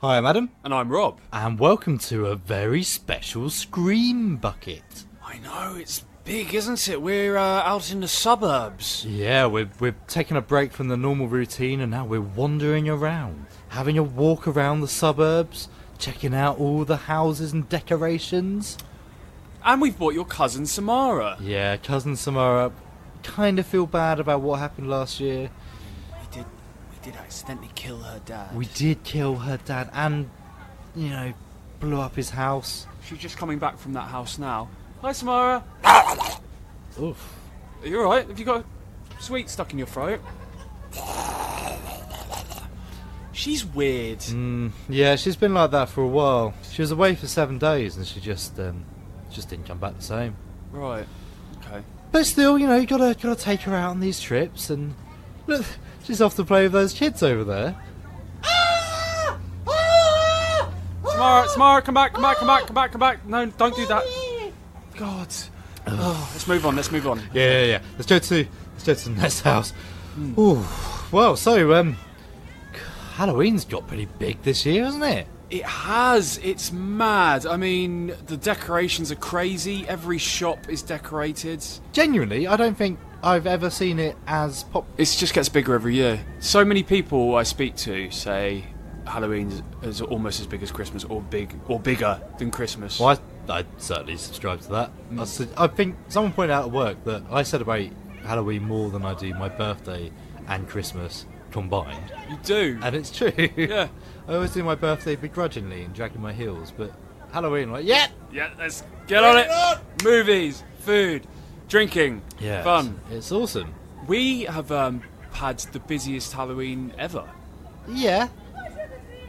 Hi, I'm Adam. And I'm Rob. And welcome to a very special Scream Bucket. I know, it's big, isn't it? We're out in the suburbs. Yeah, we're taking a break from the normal routine and now we're wandering around. Having a walk around the suburbs, checking out all the houses and decorations. And we've brought your cousin Samara. Yeah, cousin Samara. Kind of feel bad about what happened last year. We did accidentally kill her dad. We did kill her dad and, blew up his house. She's just coming back from that house now. Hi, Samara. Oof. Are you alright? Have you got a sweet stuck in your throat? She's weird. Yeah, she's been like that for a while. She was away for 7 days and she just didn't come back the same. Right. Okay. But still, you gotta take her out on these trips and look, she's off to play with those kids over there. Samara, come back. No, don't do that. God. Oh, let's move on. Yeah. Let's go to the next house. Ooh. Well, so Halloween's got pretty big this year, hasn't it? It has. It's mad. I mean, the decorations are crazy. Every shop is decorated. Genuinely, I don't think I've ever seen it as pop. It just gets bigger every year. So many people I speak to say Halloween is almost as big as Christmas, or bigger than Christmas. Well, I certainly subscribe to that. I think someone pointed out at work that I celebrate Halloween more than I do my birthday and Christmas combined. You do? And it's true. Yeah. I always do my birthday begrudgingly and dragging my heels, but Halloween, yeah, let's get on it. Movies, food, drinking, yeah, fun. It's awesome. We have had the busiest Halloween ever. Yeah.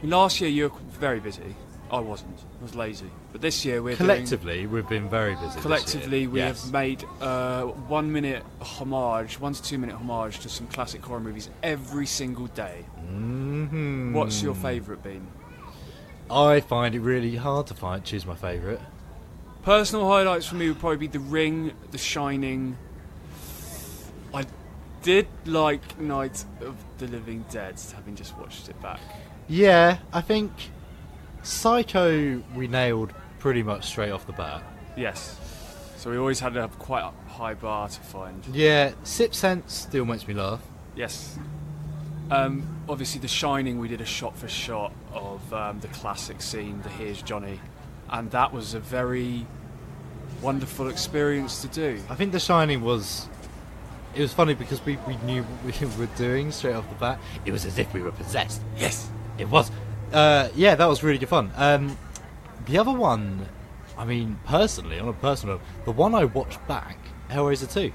Last year you were very busy. I wasn't. I was lazy. But this year we've been very busy. Collectively, we have made 1 minute homage, 1 to 2 minute homage to some classic horror movies every single day. Mm-hmm. What's your favourite been? I find it really hard to choose my favourite. Personal highlights for me would probably be The Ring, The Shining. I did like Night of the Living Dead, having just watched it back. Yeah, I think Psycho we nailed pretty much straight off the bat. Yes. So we always had a quite a high bar to find. Yeah, Sixth Sense still makes me laugh. Yes. Obviously The Shining, we did a shot for shot of the classic scene, the Here's Johnny, and that was a very wonderful experience to do. I think The Shining was funny because we knew what we were doing straight off the bat. It was as if we were possessed. Yes. It was. Yeah, that was really good fun. The other one, I mean, personally, on a personal level, the one I watched back, Hellraiser 2.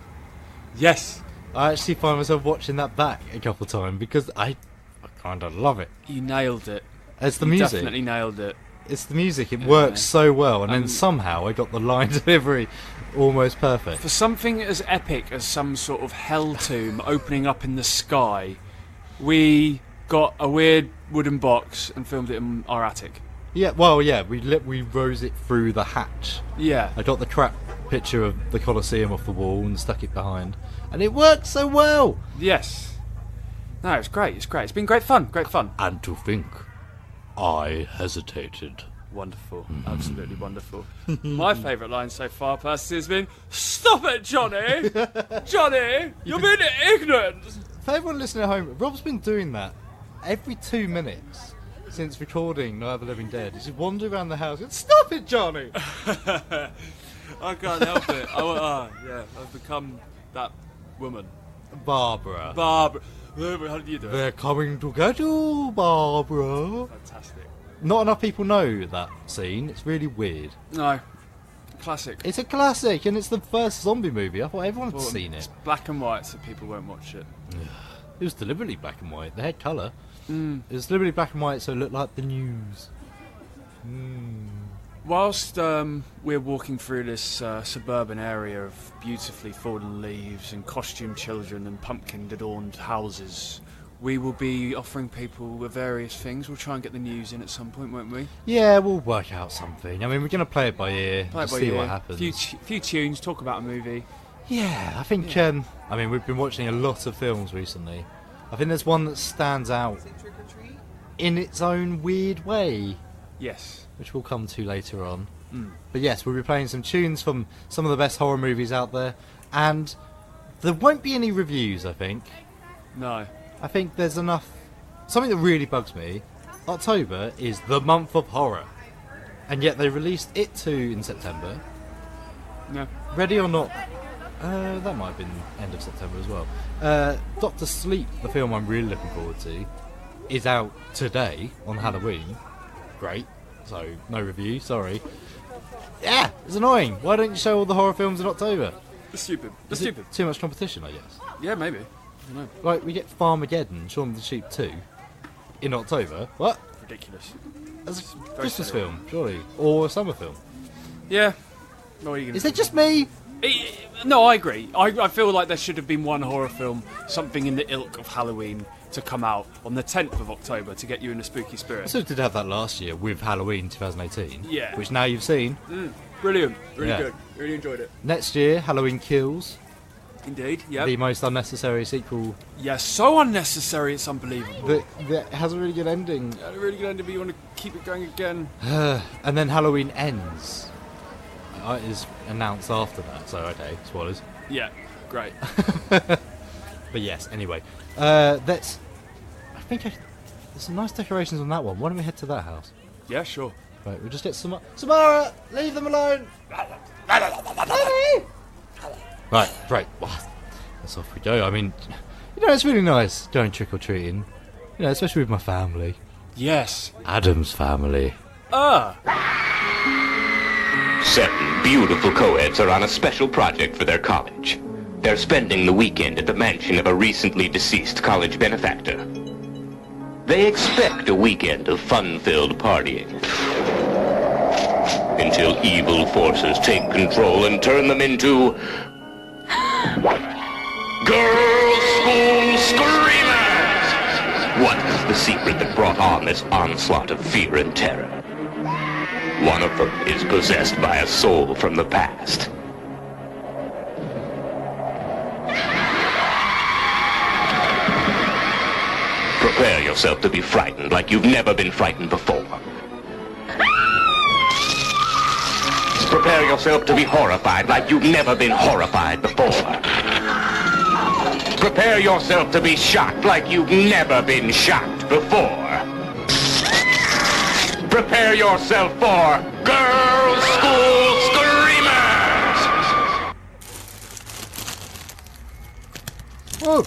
Yes. I actually find myself watching that back a couple of times because I kind of love it. You nailed it. It's the music. Definitely nailed it. It's the music. It works so well, and then somehow I got the line delivery almost perfect. For something as epic as some sort of hell tomb opening up in the sky, we got a weird wooden box and filmed it in our attic. Yeah, well, yeah, we rose it through the hatch. Yeah. I got the crap picture of the Colosseum off the wall and stuck it behind, and it worked so well. Yes. No, it's great. It's been great fun. And to think, I hesitated. Wonderful. Absolutely wonderful. My favourite line so far, Percy, has been, "Stop it, Johnny! Johnny, you're being ignorant!" For everyone listening at home, Rob's been doing that every 2 minutes since recording Night of the Living Dead. He's just wandering around the house going, "Stop it, Johnny!" I can't help it. I've become that woman. Barbara. How did you do it? They're coming to get you, Barbara. Fantastic. Not enough people know that scene. It's really weird. No. Classic. It's a classic, and it's the first zombie movie. I thought everyone had seen it. It's black and white, so people won't watch it. It was deliberately black and white. They had colour. It was deliberately black and white, so it looked like the news. Whilst we're walking through this suburban area of beautifully fallen leaves and costumed children and pumpkin-adorned houses, we will be offering people various things. We'll try and get the news in at some point, won't we? Yeah, we'll work out something. I mean, we're going to play it by ear, see what happens. Few tunes, talk about a movie. Yeah, I think, I mean, we've been watching a lot of films recently. I think there's one that stands out. in its own weird way, Yes. which we'll come to later on. Mm. But yes, we'll be playing some tunes from some of the best horror movies out there, and there won't be any reviews, I think. No. I think there's enough... Something that really bugs me, October is the month of horror, and yet they released It 2 in September. No. Ready or Not... that might have been end of September as well. Doctor Sleep, the film I'm really looking forward to, is out today on Halloween. Great. So, no review, sorry. Yeah, it's annoying. Why don't you show all the horror films in October? It's stupid. It's Is it stupid. too much competition, I guess. Yeah, maybe. I don't know. Like, we get Farmageddon, Shaun of the Sheep 2, in October. What? Ridiculous. That's a Very Christmas silly. film, surely. Or a summer film. Yeah. What are you gonna Is do? it just me? No, I agree. I feel like there should have been one horror film, something in the ilk of Halloween, to come out on the 10th of October to get you in a spooky I spirit. sort of did have that last year with Halloween 2018. Yeah. Which now you've seen. Brilliant. Really Yeah. good. Really enjoyed it. Next year, Halloween Kills. Indeed. Yeah. The most unnecessary sequel Yeah. So unnecessary. It's unbelievable. that has a really good ending. Had a really good end, but you want to keep it going again. And then Halloween Ends is announced after that, so okay, spoilers. Yeah. Great. But yes, anyway. There's some nice decorations on that one. Why don't we head to that house? Yeah. Sure. Right, we'll just get Samara, leave them alone! Right, well, that's off we go. I mean, it's really nice going trick-or-treating. Especially with my family. Yes. Adam's family. 7 beautiful co-eds are on a special project for their college. They're spending the weekend at the mansion of a recently deceased college benefactor. They expect a weekend of fun-filled partying. Until evil forces take control and turn them into... Girls' School Screamers! What is the secret that brought on this onslaught of fear and terror? One of them is possessed by a soul from the past. Prepare yourself to be frightened like you've never been frightened before. Prepare yourself to be horrified like you've never been horrified before. Prepare yourself to be shocked like you've never been shocked before. Prepare yourself for Girls' School Screamers! Oh,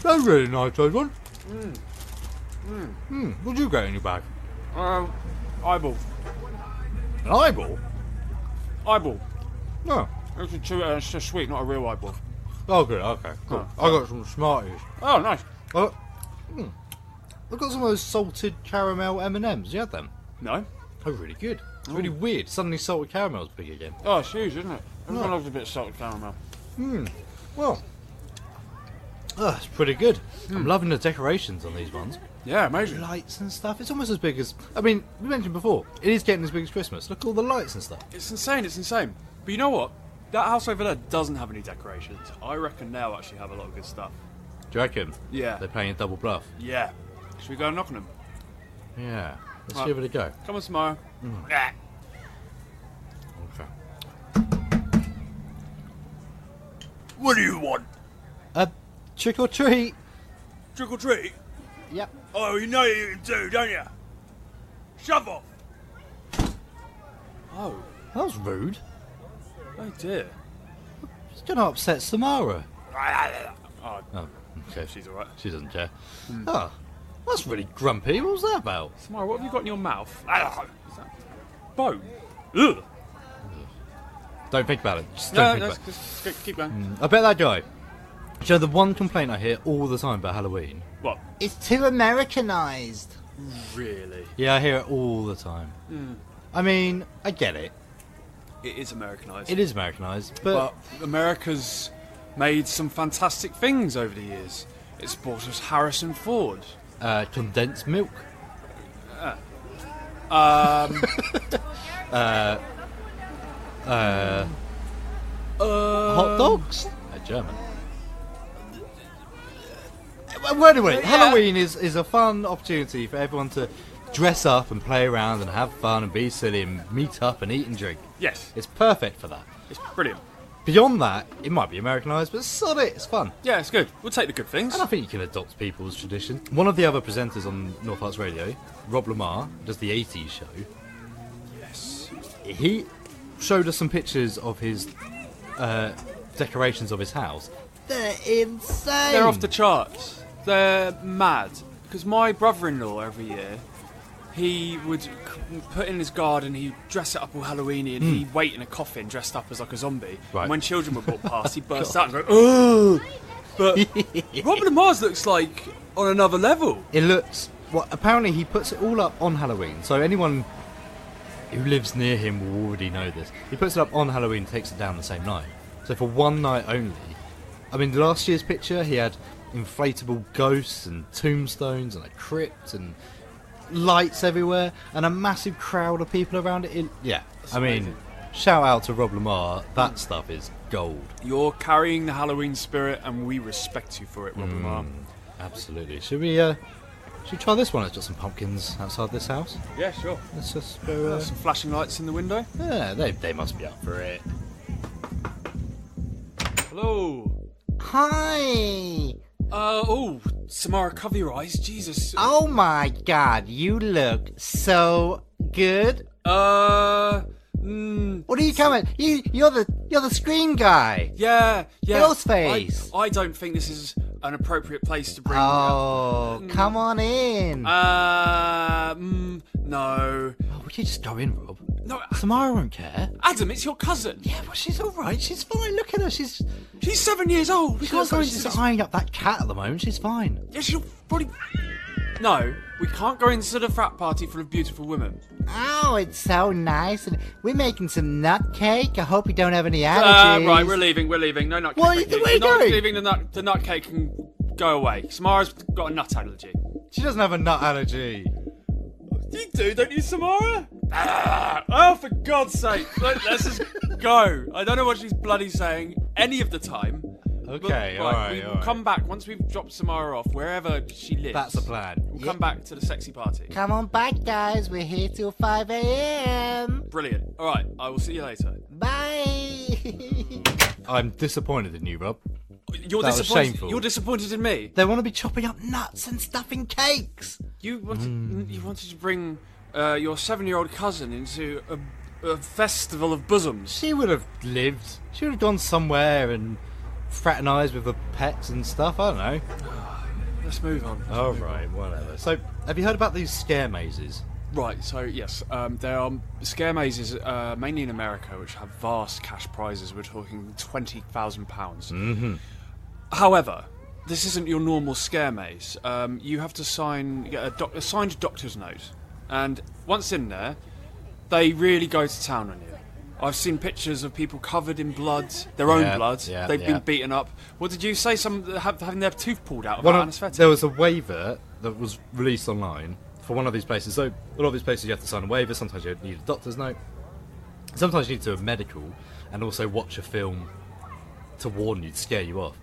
that's really nice, those one. What'd you get in your bag? Eyeball. An eyeball? Eyeball. No. It's a sweet, not a real eyeball. Oh, good, okay, cool. Oh, I got some Smarties. Oh, nice. I've got some of those salted caramel M&Ms. You had them? No. Oh, really good. It's really weird. Suddenly salted caramel's big again. Oh, it's huge, isn't it? Everyone No. loves a bit of salted caramel. Well, it's pretty good. I'm loving the decorations on these ones. Yeah, amazing. Lights and stuff. It's almost as big as... I mean, we mentioned before, it is getting as big as Christmas. Look at all the lights and stuff. It's insane, it's insane. But you know what? That house over there doesn't have any decorations. I reckon they'll actually have a lot of good stuff. Do you reckon? Yeah. They're playing a double bluff. Yeah. Should we go and knock on them? Yeah. Let's Right. give it a go. Come on tomorrow. Okay. What do you want? Trick or treat. Trick or treat? Yep. Oh, you know you can do, don't you? Shove off! Oh. That was rude. Oh dear. It's going to upset Samara. Oh, Oh, okay. she's alright. She doesn't care. Oh, that's really grumpy. What was that about? Samara, what have you got in your mouth? Is that bone? Ugh. Don't think about it. Just No, don't no, think about it. just keep going. I bet that guy. So the one complaint I hear all the time about Halloween. What? It's too Americanized. Really? Yeah, I hear it all the time. I mean, I get it. It is Americanized. It is Americanized, but But America's made some fantastic things over the years. It's brought us Harrison Ford. Condensed milk. Hot Hot dogs. German. Well, anyway, Halloween is a fun opportunity for everyone to dress up and play around and have fun and be silly and meet up and eat and drink. Yes. It's perfect for that. It's brilliant. Beyond that, it might be Americanised, but sod it, it's fun. Yeah, it's good. We'll take the good things. And I think you can adopt people's tradition. One of the other presenters on North Herts Radio, Rob Lamar, does the 80s show. Yes. He showed us some pictures of his decorations of his house. They're insane! They're off the charts. They're mad. Because my brother-in-law, every year, he would put in his garden, he'd dress it up all Halloweeny, and he'd wait in a coffin dressed up as like a zombie. Right. And when children would walk past, he'd burst out and go, "Ugh!" But Robert Mars looks like on another level. It looks... Well, apparently he puts it all up on Halloween, so anyone who lives near him will already know this. He puts it up on Halloween, takes it down the same night. So for one night only... I mean, last year's picture, he had inflatable ghosts and tombstones and a crypt and lights everywhere and a massive crowd of people around it. That's I mean, amazing. shout out to Rob Lamar. That stuff is gold. You're carrying the Halloween spirit, and we respect you for it, Robert Lamar. Absolutely. Should we try this one? It's got some pumpkins outside this house. Yeah, sure. Let's just go... Some flashing lights in the window. Yeah, they must be up for it. Hello. Hi! Samara, cover your eyes. Jesus. Oh my god, you look so good. What are you coming? You're the screen guy. Yeah. Ghostface. I don't think this is an appropriate place to bring. Oh, come on in. No. Oh, would you just go in, Rob? No, Samara won't care. Adam, it's your cousin. Yeah, well, she's all right. She's fine. Look at her. She's 7 years old. not going to eyeing up that cat at the moment. She's fine. Yeah, she'll probably. No, we can't go into the frat party full of beautiful women. Oh, it's so nice. And we're making some nut cake. I hope you don't have any allergies. Right, we're leaving. No nut cake. Where are you going? Leaving the nut cake can go away. Samara's got a nut allergy. She doesn't have a nut allergy. You do, don't you, Samara? Oh, for God's sake. Let's just go. I don't know what she's bloody saying any of the time. Okay, but, alright. We'll come back once we've dropped Samara off, wherever she lives. That's the plan. We'll come back to the sexy party. Come on back, guys. We're here till 5 a.m. Brilliant. Alright, I will see you later. Bye. I'm disappointed in you, Rob. You're That was disappointed. shameful. You're disappointed in me. They want to be chopping up nuts and stuffing cakes. You wanted to bring your 7-year-old cousin into a festival of bosoms. She would have lived. She would have gone somewhere and fraternised with the pets and stuff. I don't know. Let's move on. All right, whatever. So, have you heard about these scare mazes? Right, so yes, there are scare mazes mainly in America which have vast cash prizes. We're talking £20,000. Mm-hmm. However, this isn't your normal scare maze. You have to get a signed doctor's note, and once in there, they really go to town on you. I've seen pictures of people covered in blood, their own blood. They've been beaten up. What did you say? Some having their tooth pulled out of anaesthetic. There was a waiver that was released online for one of these places. So a lot of these places you have to sign a waiver. Sometimes you need a doctor's note. Sometimes you need to do a medical and also watch a film to warn you, to scare you off.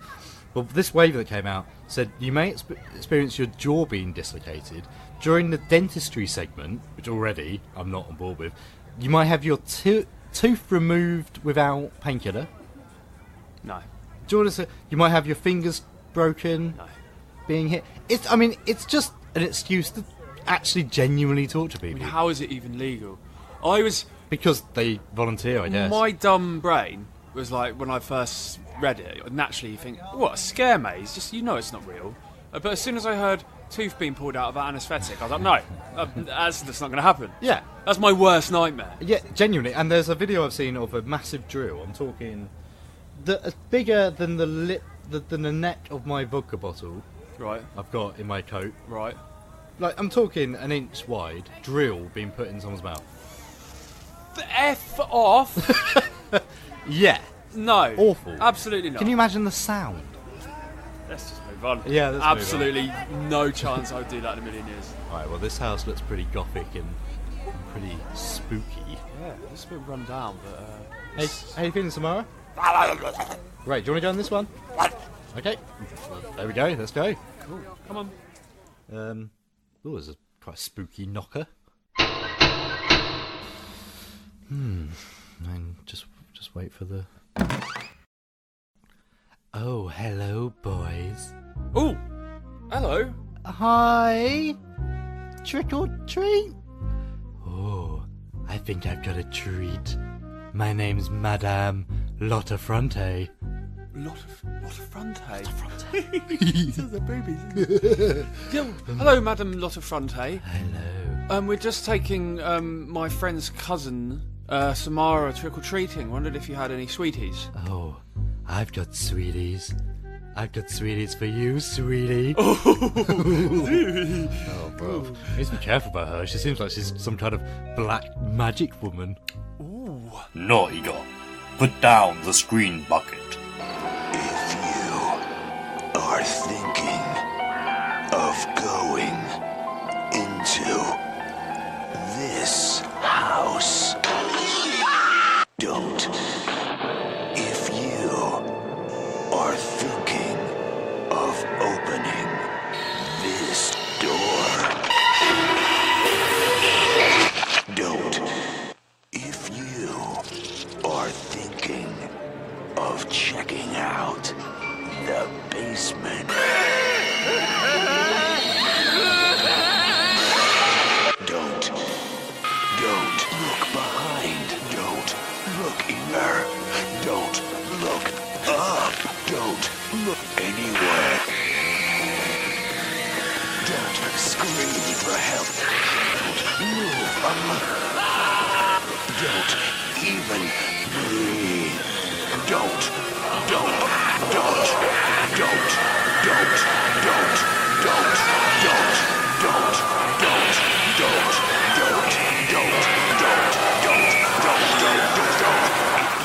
Well, this waiver that came out said you may experience your jaw being dislocated during the dentistry segment, which already I'm not on board with. You might have your tooth removed without painkiller. No. Do you want to say you might have your fingers broken? No. Being hit. It's just an excuse to actually genuinely torture people. I mean, how is it even legal? Because they volunteer, I guess. My dumb brain was like, when I first read it, naturally you think, what, a scare maze? Just, it's not real. But as soon as I heard tooth being pulled out of anaesthetic, I was like, no, that's not going to happen. Yeah. That's my worst nightmare. Yeah, genuinely. And there's a video I've seen of a massive drill. I'm talking bigger than than the neck of my vodka bottle. Right. I've got in my coat. Right. Like, I'm talking an inch wide drill being put in someone's mouth. F off. Yeah. No. Awful. Absolutely not. Can you imagine the sound? Let's just move on. Yeah, let's absolutely no chance I would do that in a million years. Alright, well, this house looks pretty gothic and pretty spooky. Yeah, it's a bit run down, but... Hey, how you feeling, Samara? Right, do you want to go on this one? Okay, well, there we go. Let's go. Cool. Come on. Oh, there's a quite spooky knocker. And just wait for the. Oh, hello, boys. Oh, hello. Hi. Trick or treat? Oh, I think I've got a treat. My name's Madame Lottafronte. Lottafronte? These are the boobies. Hello, Madame Lottafronte. Hello. We're just taking my friend's cousin, Samara, trick-or-treating. Wondered if you had any sweeties. Oh, I've got sweeties. I've got sweeties for you, sweetie. Oh, bro. You need to be careful about her. She seems like she's some kind of black magic woman. Ooh. Naughty dog, put down the screen bucket. If you are thinking of going into this house, don't. If you are thinking of opening this door, don't. If you are thinking of checking out the basement, don't look behind, don't look either, don't look up, don't look anywhere, don't scream for help, don't move don't even breathe, don't If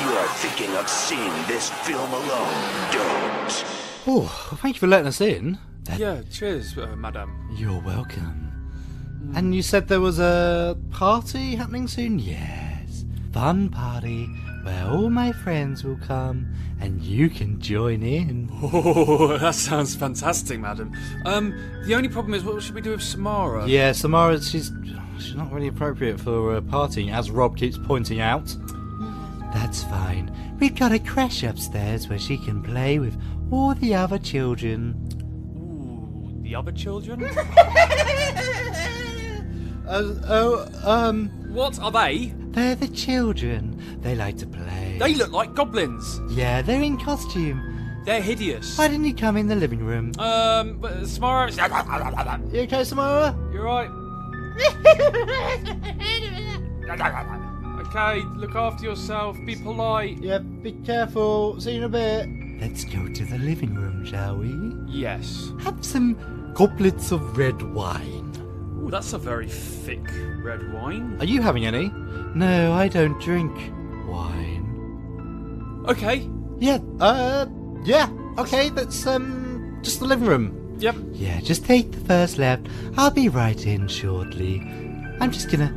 you are thinking of seeing this film alone, don't. Oh, well, thank you for letting us in. Yeah, cheers, Madame. You're welcome. And you said there was a party happening soon? Yes. Fun party where all my friends will come and you can join in. Oh, that sounds fantastic, Madam. The only problem is, what should we do with Samara? Yeah, Samara, she's not really appropriate for partying, as Rob keeps pointing out. That's fine. We've got a creche upstairs where she can play with all the other children. Ooh, the other children? What are they? They're the children. They like to play. They look like goblins. Yeah, they're in costume. They're hideous. Why didn't you come in the living room? But Samara... You okay, Samara? You're right. Okay, look after yourself. Be polite. Yeah, be careful. See you in a bit. Let's go to the living room, shall we? Yes. Have some goblets of red wine. Ooh, that's a very thick red wine. Are you having any? No, I don't drink wine. Okay. Yeah, okay, that's, just the living room. Yep. Yeah, just take the first left. I'll be right in shortly. I'm just gonna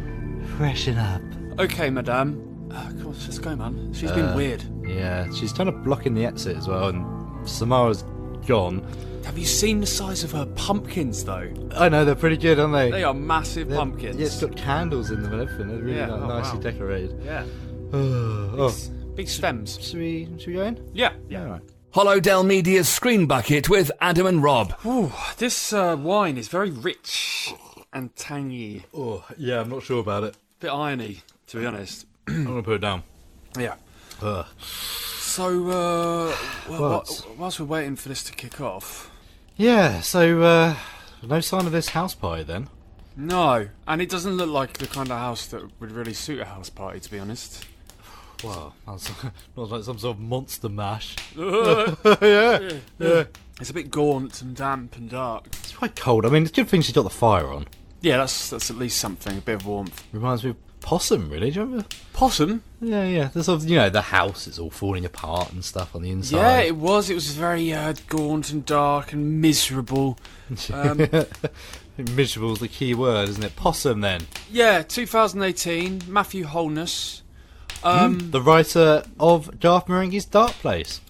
freshen up. Okay, Madame. Come on, let's go, man. She's been weird. Yeah, she's kind of blocking the exit as well, and Samara's gone. Have you seen the size of her pumpkins, though? I know, they're pretty good, aren't they? They are massive pumpkins. Yeah, it's got candles in them and everything. They're really nicely decorated. Yeah. Big stems. Should we go in? Yeah. All right. Hollow Dell Media's Screen Bucket with Adam and Rob. Ooh, this wine is very rich and tangy. Oh, yeah, I'm not sure about it. Bit irony, to be honest. I'm going to put it down. Yeah. So, whilst we're waiting for this to kick off... Yeah, so, no sign of this house party then? No, and it doesn't look like the kind of house that would really suit a house party, to be honest. Well, that's not like some sort of monster mash. Yeah. It's a bit gaunt and damp and dark. It's quite cold. I mean, it's a good thing she's got the fire on. Yeah, that's at least something, a bit of warmth. Reminds me of POSSUM, really. Do you remember? POSSUM? Yeah. There's sort of, the house is all falling apart and stuff on the inside. Yeah, it was. It was very gaunt and dark and miserable. Miserable's the key word, isn't it? POSSUM, then. Yeah, 2018, Matthew Holness. The writer of Garth Marenghi's Dark Place.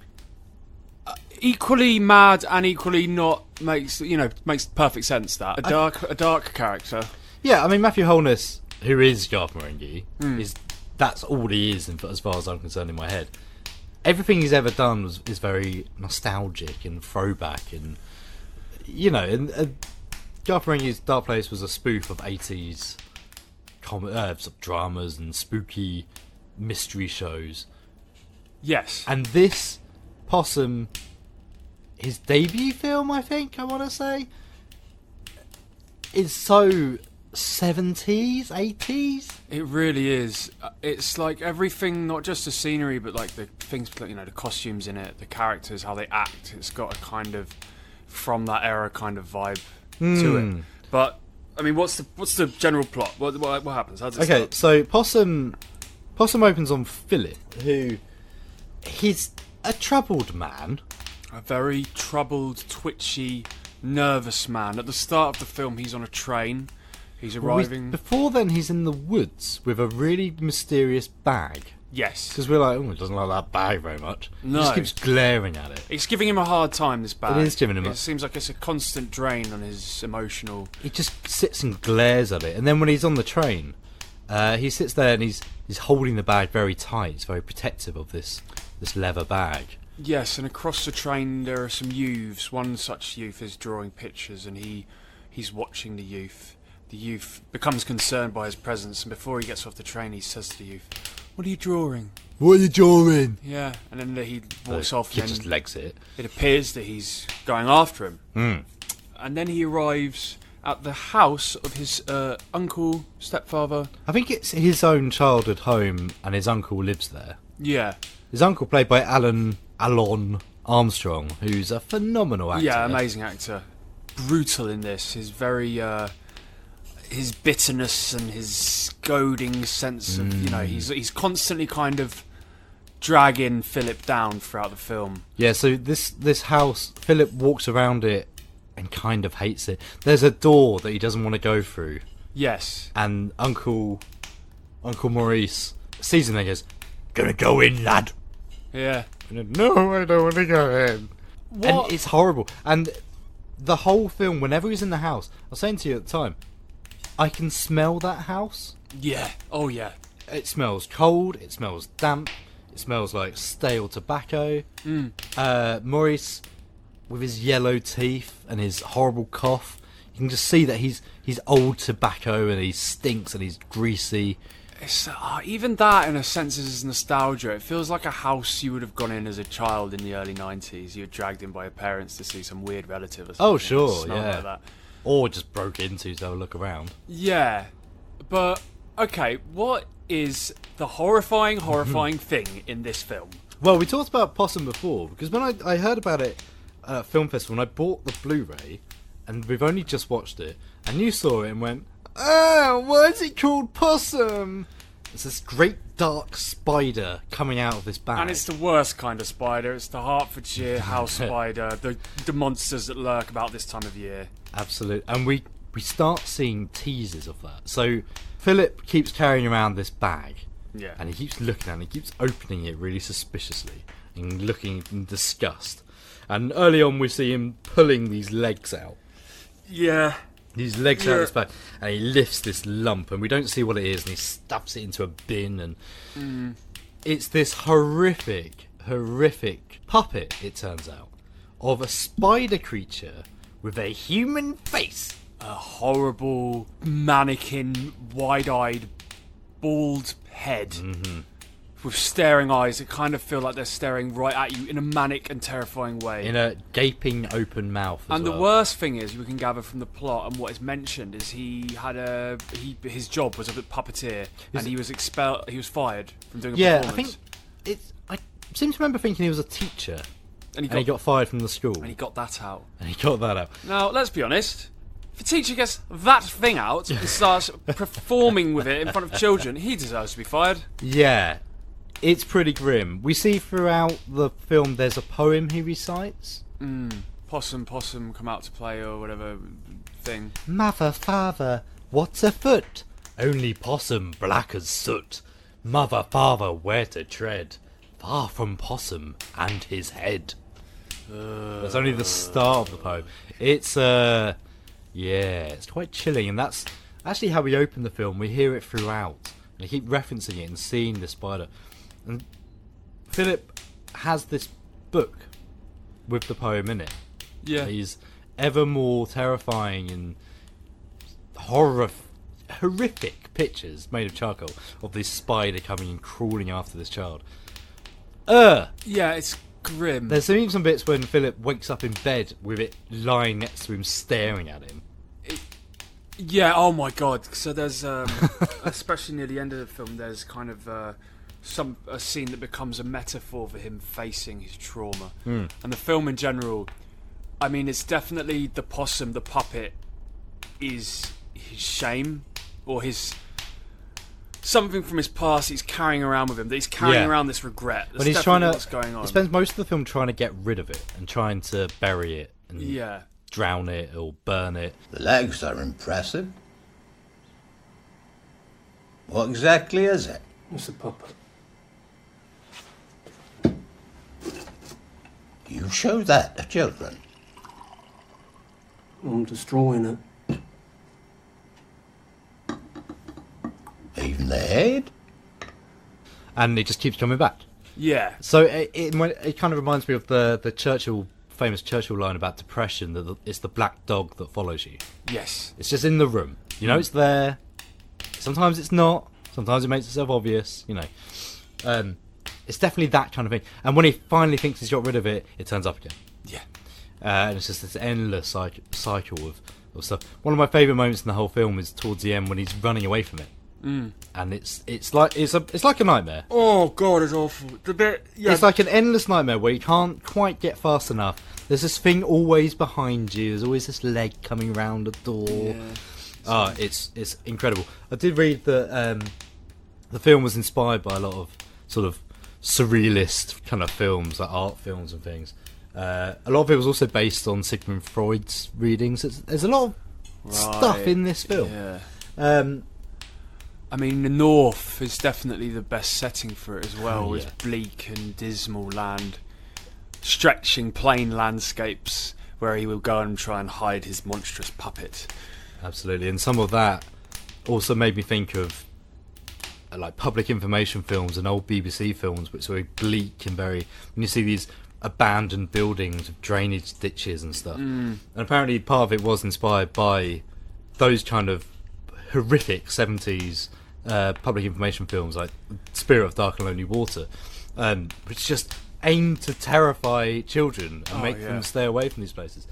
equally mad and equally not makes perfect sense. That a dark character. Yeah, I mean Matthew Holness, who is Garth Marenghi, that's all he is, as far as I'm concerned in my head. Everything he's ever done is very nostalgic and throwback, and Garth Marenghi's Dark Place was a spoof of 80s sort of dramas and spooky mystery shows. Yes. And this Possum, his debut film, I think, I want to say, is so 70s, 80s. It really is. It's like everything, not just the scenery, but like the things, the costumes in it, the characters, how they act. It's got a kind of from that era kind of vibe to it. But I mean, what's the general plot? What happens? How does it start? So Possum opens on Philip, who he's a troubled man. A very troubled, twitchy, nervous man. At the start of the film, he's on a train. He's arriving. Before then, he's in the woods with a really mysterious bag. Yes. Because we're like, he doesn't like that bag very much. No. He just keeps glaring at it. It's giving him a hard time, this bag. It is giving him It seems like it's a constant drain on his emotional... He just sits and glares at it. And then when he's on the train, he sits there and he's holding the bag very tight. He's very protective of this leather bag. Yes, and across the train there are some youths. One such youth is drawing pictures, and he's watching the youth. The youth becomes concerned by his presence, and before he gets off the train, he says to the youth, "What are you drawing?" "What are you drawing?" Yeah, and then he walks off. He and just legs it. It appears that he's going after him. And then he arrives at the house of his uncle, stepfather. I think it's his own childhood home, and his uncle lives there. Yeah. His uncle, played by Alon Armstrong, who's a phenomenal actor. Yeah, amazing actor. Brutal in this. His very... his bitterness and his goading sense of, he's constantly kind of dragging Philip down throughout the film. Yeah, so this house, Philip walks around it and kind of hates it. There's a door that he doesn't want to go through. Yes. And Uncle Maurice sees him and goes, "Gonna go in, lad." Yeah. "No, I don't want to go in." What? And it's horrible. And the whole film, whenever he's in the house, I was saying to you at the time, I can smell that house. Yeah. Oh, yeah. It smells cold. It smells damp. It smells like stale tobacco. Maurice, with his yellow teeth and his horrible cough, you can just see that he's old tobacco and he stinks and he's greasy. It's, even that, in a sense, is nostalgia. It feels like a house you would have gone in as a child in the early 90s. You were dragged in by your parents to see some weird relative or something. Oh, sure, yeah. yeah. Like that. Or just broke into to have a look around. Yeah, but, okay, what is the horrifying thing in this film? Well, we talked about Possum before, because when I heard about it at Film Festival, and I bought the Blu-ray, and we've only just watched it, and you saw it and went, "Oh, why is it called Possum?" It's this great dark spider coming out of this bag. And it's the worst kind of spider. It's the Hertfordshire house spider, the monsters that lurk about this time of year. Absolutely. And we start seeing teasers of that. So Philip keeps carrying around this bag. Yeah. And he keeps looking at it, he keeps opening it really suspiciously and looking in disgust. And early on we see him pulling these legs out. Yeah. These legs out of this bag, and he lifts this lump, and we don't see what it is, and he stuffs it into a bin, and it's this horrific puppet, it turns out, of a spider creature with a human face. A horrible mannequin, wide-eyed, bald head with staring eyes that kind of feel like they're staring right at you in a manic and terrifying way. In a gaping open mouth as And well. the worst thing is, we can gather from the plot and what is mentioned, is his job was a puppeteer, and he was expelled. He was fired from doing a performance. I seem to remember thinking he was a teacher, and he got fired from the school. And he got that out. Now, let's be honest. If a teacher gets that thing out and starts performing with it in front of children, he deserves to be fired. Yeah. It's pretty grim. We see throughout the film there's a poem he recites. Possum, come out to play, or whatever thing. Mother, father, what's afoot? Only possum black as soot. Mother, father, where to tread? Far from possum and his head. That's only the start of the poem. It's it's quite chilling, and that's actually how we open the film. We hear it throughout, and they keep referencing it and seeing the spider. And Philip has this book with the poem in it. Yeah. These ever more terrifying and horrific pictures made of charcoal of this spider coming and crawling after this child. Yeah, it's grim. There's even some bits when Philip wakes up in bed with it lying next to him, staring at him. Yeah, oh my god. So there's, especially near the end of the film, there's kind of a scene that becomes a metaphor for him facing his trauma. And the film in general, I mean, it's definitely the possum, the puppet, is his shame, or his... something from his past he's carrying around with him, that he's carrying around this regret. That's he's trying to... what's going on. He spends most of the film trying to get rid of it and trying to bury it and drown it or burn it. The legs are impressive. What exactly is it? It's a puppet. You show that to children? I'm destroying it. Even the head? And it just keeps coming back. Yeah. So it kind of reminds me of the famous Churchill line about depression, that it's the black dog that follows you. Yes. It's just in the room. You know, it's there. Sometimes it's not. Sometimes it makes itself obvious, you know. It's definitely that kind of thing. And when he finally thinks he's got rid of it, it turns up again. Yeah. And it's just this endless cycle of stuff. One of my favourite moments in the whole film is towards the end when he's running away from it. And it's like a nightmare. Oh god, it's awful. The bit, It's like an endless nightmare where you can't quite get fast enough. There's this thing always behind you. There's always this leg coming round the door. Yeah. It's incredible. I did read that the film was inspired by a lot of sort of surrealist kind of films, like art films and things. A lot of it was also based on Sigmund Freud's readings. There's a lot of stuff in this film. Yeah. I mean, the North is definitely the best setting for it as well. It's bleak and dismal land, stretching plain landscapes where he will go and try and hide his monstrous puppet. Absolutely, and some of that also made me think of like public information films and old BBC films, which are very bleak and very... When you see these abandoned buildings with drainage ditches and stuff. And apparently part of it was inspired by those kind of horrific 70s public information films like Spirit of Dark and Lonely Water, which just aimed to terrify children and make them stay away from these places.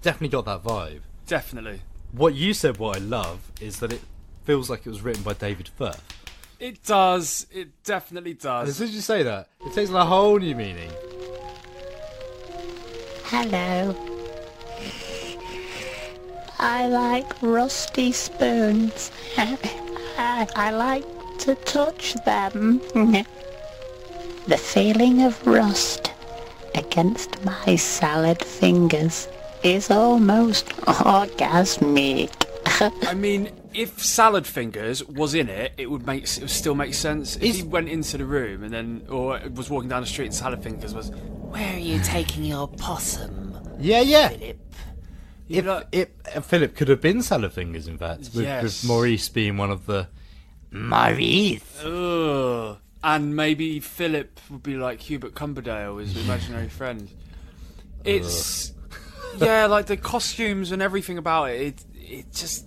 Definitely got that vibe. Definitely. What you said, what I love, is that it feels like it was written by David Firth. It does. It definitely does. And as soon as you say that, it takes on a whole new meaning. Hello. I like rusty spoons. I like to touch them. The feeling of rust against my salad fingers is almost orgasmic. I mean, if Salad Fingers was in it, it would still make sense. If he went into the room and then, or was walking down the street and Salad Fingers was, "Where are you taking your possum?" Yeah. Philip. Philip could have been Salad Fingers, in fact, with Maurice being one of the... Maurice! Ugh. And maybe Philip would be like Hubert Cumberdale, his imaginary friend. It's... yeah, like the costumes and everything about it, it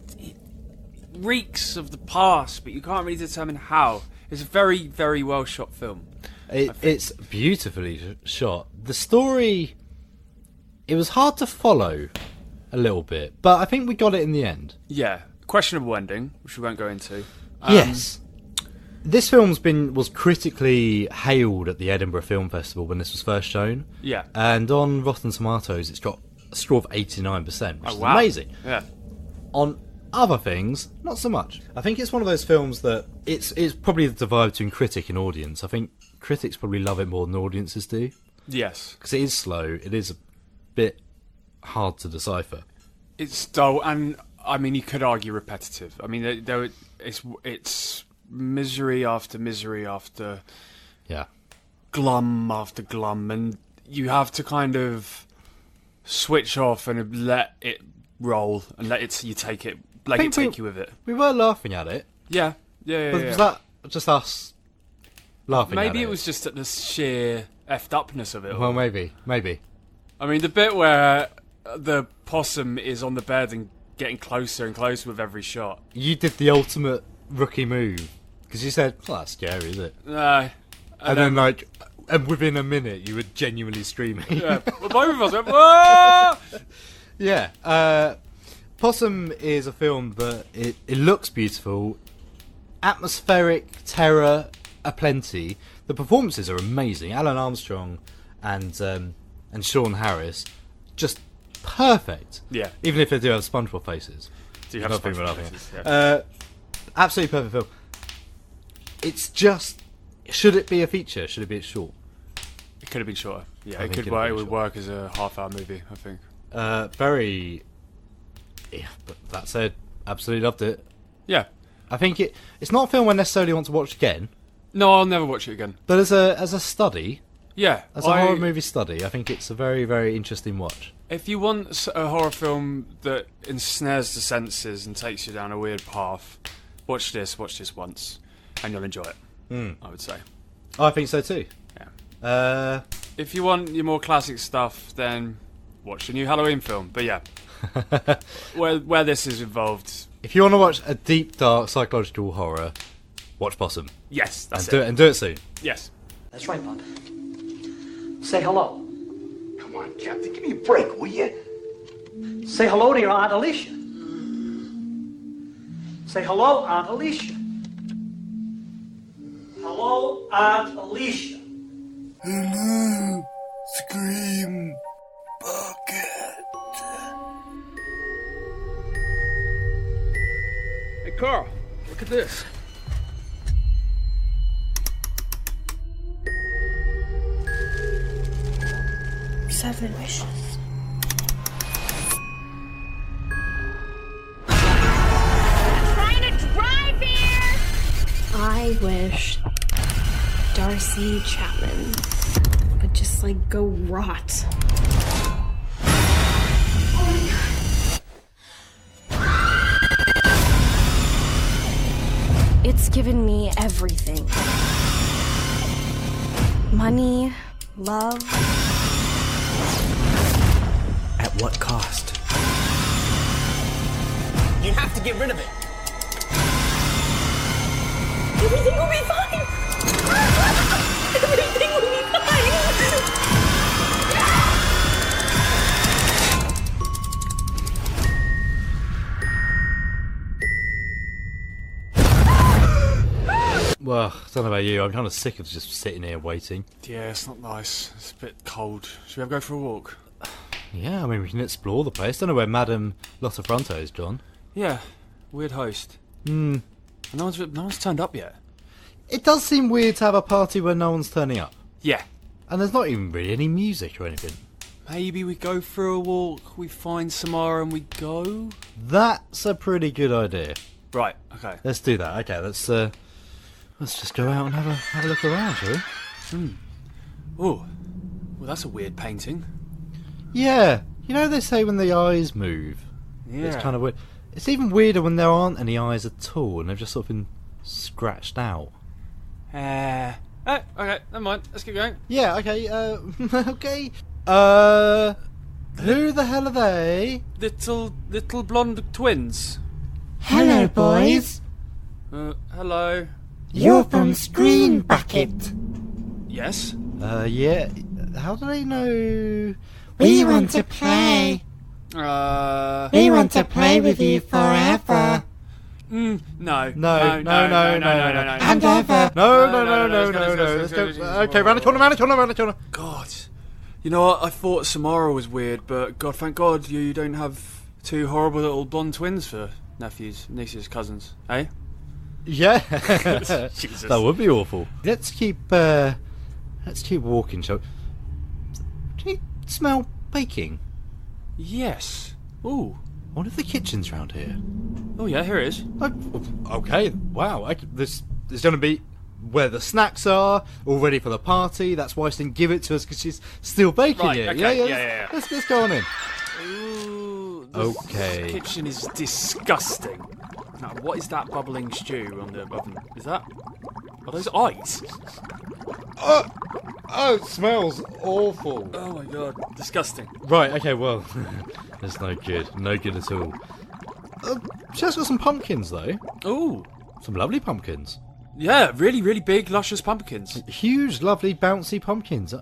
reeks of the past, but you can't really determine how. It's a very, very well shot film. It's beautifully shot. The story, it was hard to follow a little bit, but I think we got it in the end. Yeah, questionable ending, which we won't go into. Yes. This film's was critically hailed at the Edinburgh Film Festival when this was first shown. Yeah. And on Rotten Tomatoes, it's got a score of 89%, which is amazing. Yeah. On other things, not so much. I think it's one of those films that it's probably the divide between critic and audience. I think critics probably love it more than audiences do. Yes. Because it is slow. It is a bit hard to decipher. It's dull, and I mean, you could argue repetitive. I mean, it's misery after misery after glum after glum, and you have to kind of switch off and let it roll and you take it, take you with it. We were laughing at it. Yeah. Was that just us laughing at it? Maybe it was just at the sheer effed upness of it. Well, maybe. I mean, the bit where the possum is on the bed and getting closer and closer with every shot. You did the ultimate rookie move. Because you said, well, that's scary, is it? No. And then, like, and within a minute, you were genuinely screaming. Yeah, well, both of us went, whoa! Yeah. Possum is a film that it looks beautiful, atmospheric, terror aplenty. The performances are amazing. Alan Armstrong and Sean Harris, just perfect. Yeah. Even if they do have SpongeBob faces. Do you have SpongeBob faces? Yeah. Absolutely perfect film. It's just, should it be a feature? Should it be a short? It could have been shorter. Yeah, it would work as a half-hour movie, I think. Very. Yeah, but that said, absolutely loved it. Yeah. I think it's not a film I necessarily want to watch again. No, I'll never watch it again. But as a study, yeah, as a horror movie study, I think it's a very, very interesting watch. If you want a horror film that ensnares the senses and takes you down a weird path, watch this once, and you'll enjoy it. I would say. I think so too. Yeah. If you want your more classic stuff, then watch the new Halloween film. But yeah, where this is involved. If you want to watch a deep, dark, psychological horror, watch Possum. Yes, that's it. And do it soon. Yes. That's right, bud. Say hello. Come on, Captain, give me a break, will you? Say hello to your Aunt Alicia. Say hello, Aunt Alicia. Hello, Aunt Alicia. Hello, Scream Bucket. Hey, Carl, look at this. Seven wishes. I'm trying to drive here! I wish Darcy Chapman would just, go rot. It's given me everything. Money, love. At what cost? You have to get rid of it. Everything will be fine. Everything will be fine. Well, I don't know about you. I'm kind of sick of just sitting here waiting. Yeah, it's not nice. It's a bit cold. Should we have go for a walk? Yeah, I mean, we can explore the place. Don't know where Madame Lotta Fronto is, John. Yeah, weird host. No one's turned up yet. It does seem weird to have a party where no one's turning up. Yeah. And there's not even really any music or anything. Maybe we go for a walk, we find Samara and we go? That's a pretty good idea. Right, okay. Let's do that. Okay, let's just go out and have a look around, shall we? Oh, well, that's a weird painting. Yeah, you know they say when the eyes move. Yeah. It's kind of weird. It's even weirder when there aren't any eyes at all and they've just sort of been scratched out. Okay, never mind. Let's keep going. Yeah, okay, okay. Who the hell are they? Little blonde twins. Hello, boys. Hello. You're from Screen Bucket. Yes? Yeah. How do they know? We want to play. We want to play with you forever. No. No. And ever. No. Okay, round the corner. God. You know what? I thought Samara was weird, but God, thank God you don't have two horrible little blonde twins for nephews, nieces, cousins, eh? Yeah. Jesus. That would be awful. Let's keep walking, shall we? Do you smell baking? Yes. Ooh. I wonder if the kitchen's round here. Oh yeah, here it is. Okay, wow. This is going to be where the snacks are, all ready for the party. That's why she didn't give it to us, because she's still baking Right, it. okay, Yeah. Let's go on in. Ooh, Okay. This kitchen is disgusting. Now, what is that bubbling stew on the oven? Is that... Are those eyes? Oh, it smells awful. Oh my god, disgusting. Right, okay, well, that's no good. No good at all. She has got some pumpkins, though. Ooh. Some lovely pumpkins. Yeah, really, really big, luscious pumpkins. Huge, lovely, bouncy pumpkins.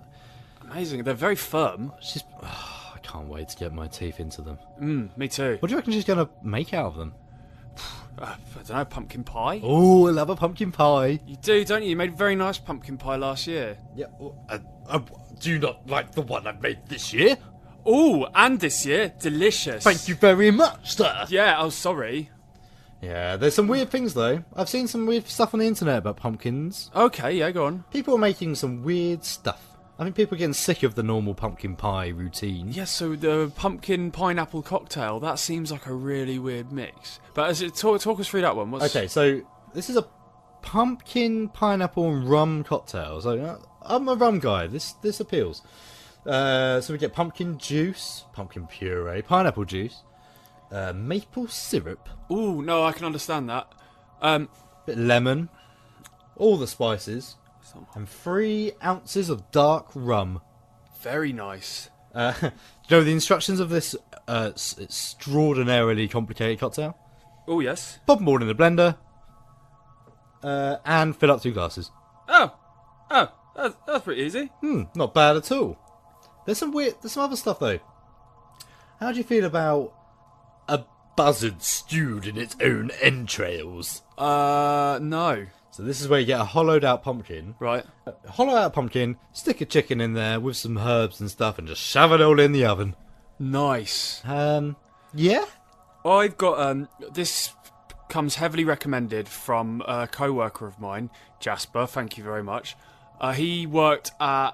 Amazing, they're very firm. I can't wait to get my teeth into them. Me too. What do you reckon she's going to make out of them? I don't know, pumpkin pie? Oh, I love a pumpkin pie. You do, don't you? You made a very nice pumpkin pie last year. Yeah. Do you not like the one I made this year? Oh, and this year, delicious. Thank you very much, sir. Yeah, oh, sorry. Yeah, there's some weird things, though. I've seen some weird stuff on the internet about pumpkins. Okay, yeah, go on. People are making some weird stuff. I think people are getting sick of the normal pumpkin pie routine. Yeah, so the pumpkin pineapple cocktail, that seems like a really weird mix. But talk us through that one. Okay, so this is a pumpkin, pineapple and rum cocktail. So I'm a rum guy. This appeals. So we get pumpkin juice, pumpkin puree, pineapple juice, maple syrup. Ooh, no, I can understand that. Bit of lemon, all the spices, and 3 ounces of dark rum. Very nice. Do you know the instructions of this extraordinarily complicated cocktail? Oh, yes. Pop them all in the blender, and fill up 2 glasses. Oh, that's pretty easy. Not bad at all. There's some other stuff though. How do you feel about a buzzard stewed in its own entrails? No. So this is where you get a hollowed out pumpkin. Right. Hollow out pumpkin, stick a chicken in there with some herbs and stuff, and just shove it all in the oven. Nice. Yeah? I've got, this comes heavily recommended from a co-worker of mine, Jasper, thank you very much. He worked at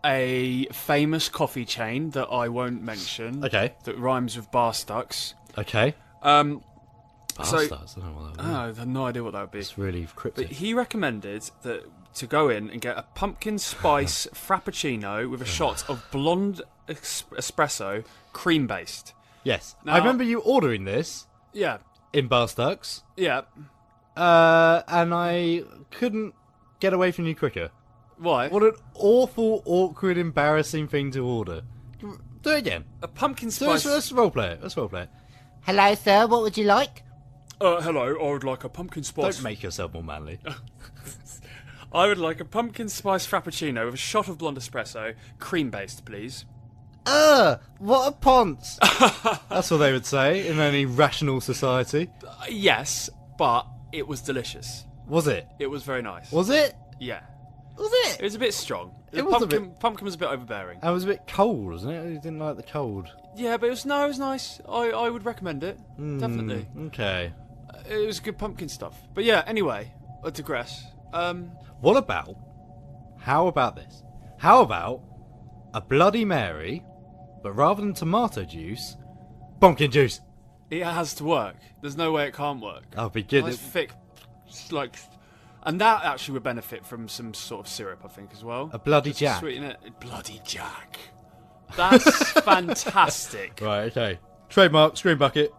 a famous coffee chain that I won't mention. Okay. That rhymes with Barstucks. Okay. Barstucks, I don't know what that would be. I have no idea what that would be. It's really cryptic. But he recommended that to go in and get a pumpkin spice frappuccino with a shot of blonde espresso, cream-based. Yes. Now, I remember you ordering this. Yeah. In Barstucks. Yeah. And I couldn't get away from you quicker. Why? What an awful, awkward, embarrassing thing to order. Do it again. A pumpkin spice... Let's roleplay it. Let's roleplay it. Hello, sir. What would you like? Hello. I would like a pumpkin spice... Don't make yourself more manly. I would like a pumpkin spice frappuccino with a shot of blonde espresso, cream-based, please. What a ponce. That's what they would say in any rational society. Yes, but it was delicious. Was it? It was very nice. Was it? Yeah. Was it? It was a bit strong. Pumpkin was a bit overbearing. And it was a bit cold, wasn't it? You didn't like the cold. Yeah, but it was nice. I would recommend it. Definitely. Okay. It was good pumpkin stuff. But yeah, anyway, I digress. How about this? How about a Bloody Mary, but rather than tomato juice, pumpkin juice? It has to work. There's no way it can't work. I'll be good. Nice thick, like... And that actually would benefit from some sort of syrup, I think, as well. A Bloody Jack. Sweeten it. Bloody Jack. That's fantastic. Right, okay. Trademark, screen bucket.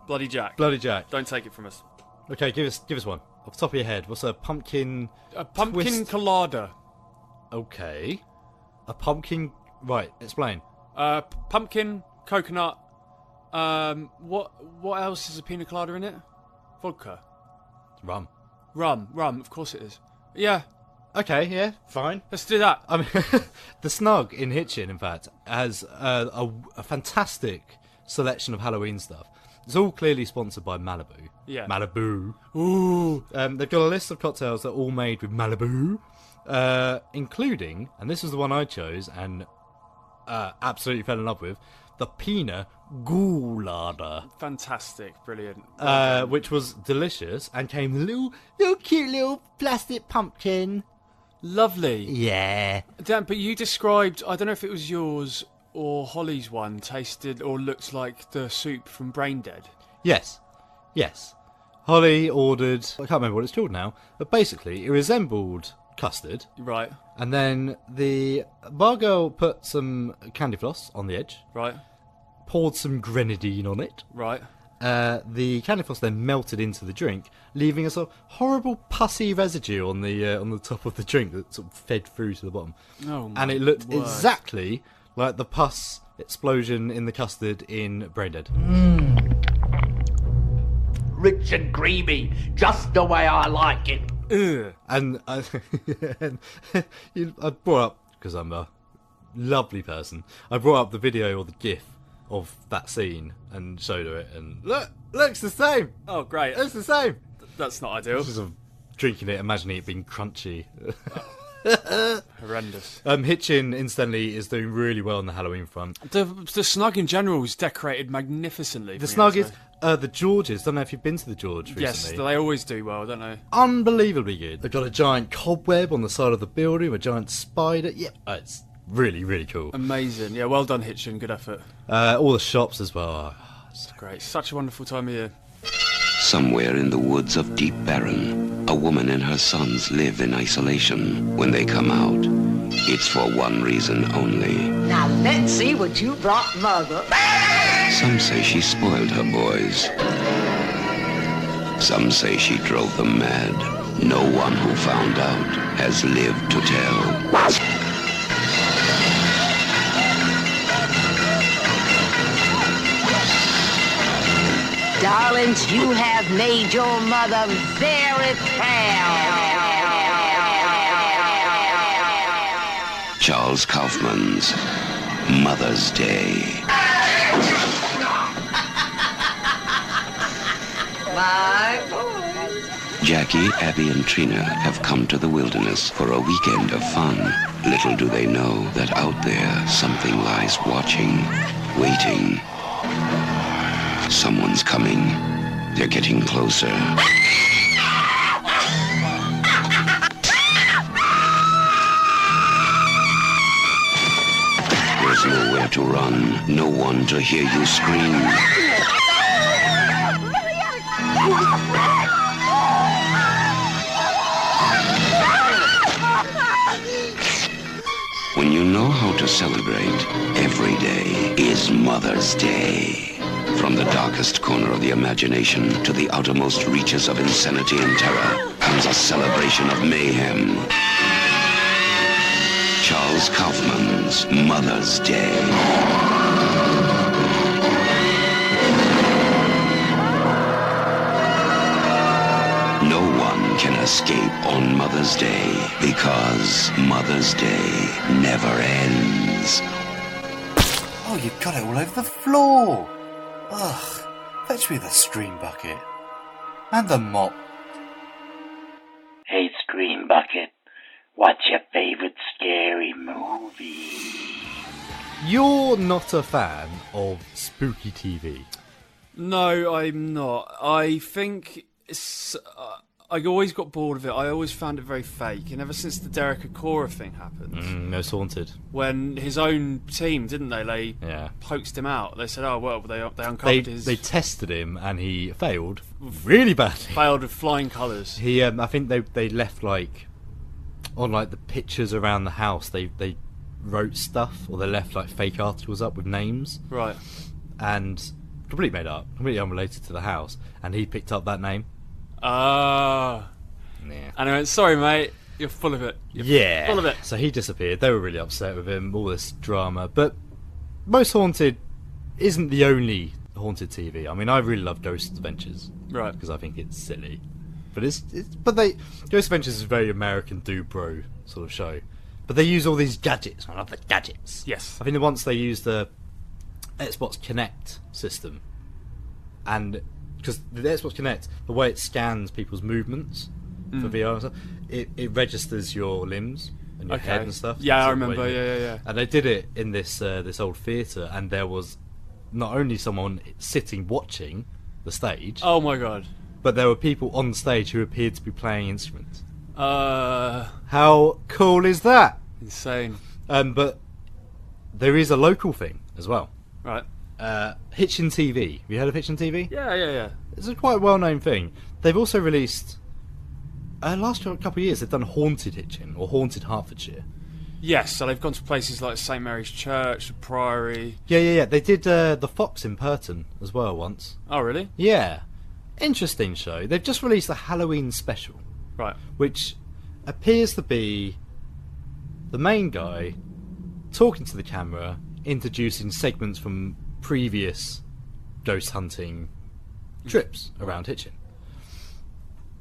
Bloody Jack. Bloody Jack. Don't take it from us. Okay, give us one. Off the top of your head, what's a pumpkin... A pumpkin colada. Okay. A pumpkin... Right, explain. Pumpkin, coconut... What else is a pina colada in it? Vodka. Rum, of course it is. Yeah. Okay, yeah, fine. Let's do that. I mean, the Snug in Hitchin, in fact, has a fantastic selection of Halloween stuff. It's all clearly sponsored by Malibu. Yeah. Malibu. Ooh. They've got a list of cocktails that are all made with Malibu, including, and this was the one I chose and absolutely fell in love with, the Pina Colada. Fantastic, brilliant. Which was delicious and came with a little cute little plastic pumpkin. Lovely. Yeah. Dan, but you described, I don't know if it was yours or Holly's one, tasted or looked like the soup from Brain Dead. Yes. Holly ordered, I can't remember what it's called now, but basically it resembled custard. Right. And then the bar girl put some candy floss on the edge. Right. Poured some grenadine on it. Right. The candy floss then melted into the drink, leaving a sort of horrible pussy residue on the top of the drink that sort of fed through to the bottom. Oh my And it looked word. exactly like the pus explosion in the custard in Braindead. Rich and creamy, just the way I like it. Ugh. And I brought up, because I'm a lovely person, I brought up the video or the GIF of that scene and showed her it, and looks the same. Oh, great. Looks the same. That's not ideal. Just sort of drinking it, imagining it being crunchy. Horrendous. Hitchin, incidentally, is doing really well on the Halloween front. The snug in general is decorated magnificently. The snug is the Georges. Don't know if you've been to the George recently. Yes, they always do well, don't they? Unbelievably good. They've got a giant cobweb on the side of the building, a giant spider. Yeah, it's really, really cool. Amazing. Yeah, well done, Hitchin. Good effort. All the shops as well. It's great. Such a wonderful time of year. Somewhere in the woods of Deep Barren, a woman and her sons live in isolation. When they come out, it's for one reason only. Now let's see what you brought, Mother. Some say she spoiled her boys. Some say she drove them mad. No one who found out has lived to tell. Darlings, you have made your mother very proud. Charles Kaufman's Mother's Day. My boy. Jackie, Abby, and Trina have come to the wilderness for a weekend of fun. Little do they know that out there something lies watching, waiting. Someone's coming. They're getting closer. There's nowhere to run, no one to hear you scream. When you know how to celebrate, every day is Mother's Day. From the darkest corner of the imagination to the outermost reaches of insanity and terror comes a celebration of mayhem. Charles Kaufman's Mother's Day. No one can escape on Mother's Day because Mother's Day never ends. Oh, you've got it all over the floor. Ugh, fetch me the screen bucket. And the mop. Hey, Screen Bucket, what's your favorite scary movie? You're not a fan of spooky TV. No, I'm not. I think it's... I always got bored of it. I always found it very fake. And ever since the Derek Acora thing happened... Most Haunted. When his own team, didn't they? They hoaxed him out. They said, oh, well, they uncovered his... They tested him and he failed really badly. Failed with flying colours. He, I think they left, like... On, like, the pictures around the house, they wrote stuff. Or they left, like, fake articles up with names. Right. And completely made up. Completely unrelated to the house. And he picked up that name. Ah. Yeah. And I went, sorry, mate, you're full of it. You're full of it. So he disappeared. They were really upset with him, all this drama. But Most Haunted isn't the only haunted TV. I mean, I really love Ghost Adventures. Right. Because I think it's silly. But Ghost Adventures is a very American do-bro sort of show. But they use all these gadgets. I love the gadgets. Yes. I think once they used the Xbox Kinect system. And... because the Xbox Kinect, the way it scans people's movements for VR and stuff, it registers your limbs and your head and stuff. Yeah, so I remember. Yeah. And they did it in this old theatre, and there was not only someone sitting watching the stage. Oh my god! But there were people on stage who appeared to be playing instruments. How cool is that? Insane. But there is a local thing as well. Right. HitchinTV. Have you heard of HitchinTV? Yeah. It's a quite well-known thing. they've also released... last couple of years, they've done Haunted Hitchin, or Haunted Hertfordshire. Yes, so they've gone to places like St Mary's Church, the Priory. Yeah. They did the Fox in Purton as well once. Oh, really? Yeah. Interesting show. They've just released a Halloween special. Right. Which appears to be the main guy talking to the camera, introducing segments from previous ghost hunting trips around Hitchin.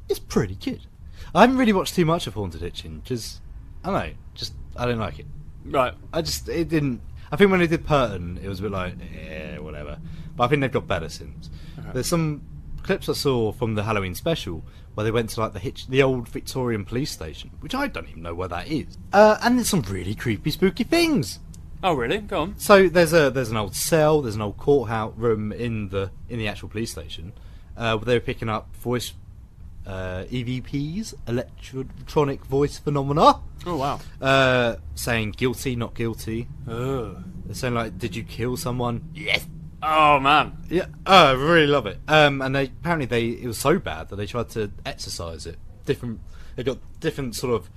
It's pretty good. I haven't really watched too much of Haunted Hitchin because I don't know, I don't like it. Right. It didn't. I think when they did Purton, it was a bit like, whatever. But I think they've got better since. Okay. There's some clips I saw from the Halloween special where they went to like the old Victorian police station, which I don't even know where that is. And there's some really creepy, spooky things. Oh, really? Go on. So there's an old cell, there's an old courthouse room in the actual police station, where they were picking up voice. EVPs, electronic voice phenomena. Oh wow! Saying guilty, not guilty. Oh. They're saying like, "Did you kill someone?" Yes. Oh man. Yeah. Oh, I really love it. And it was so bad that they tried to exorcise it. They got different sort of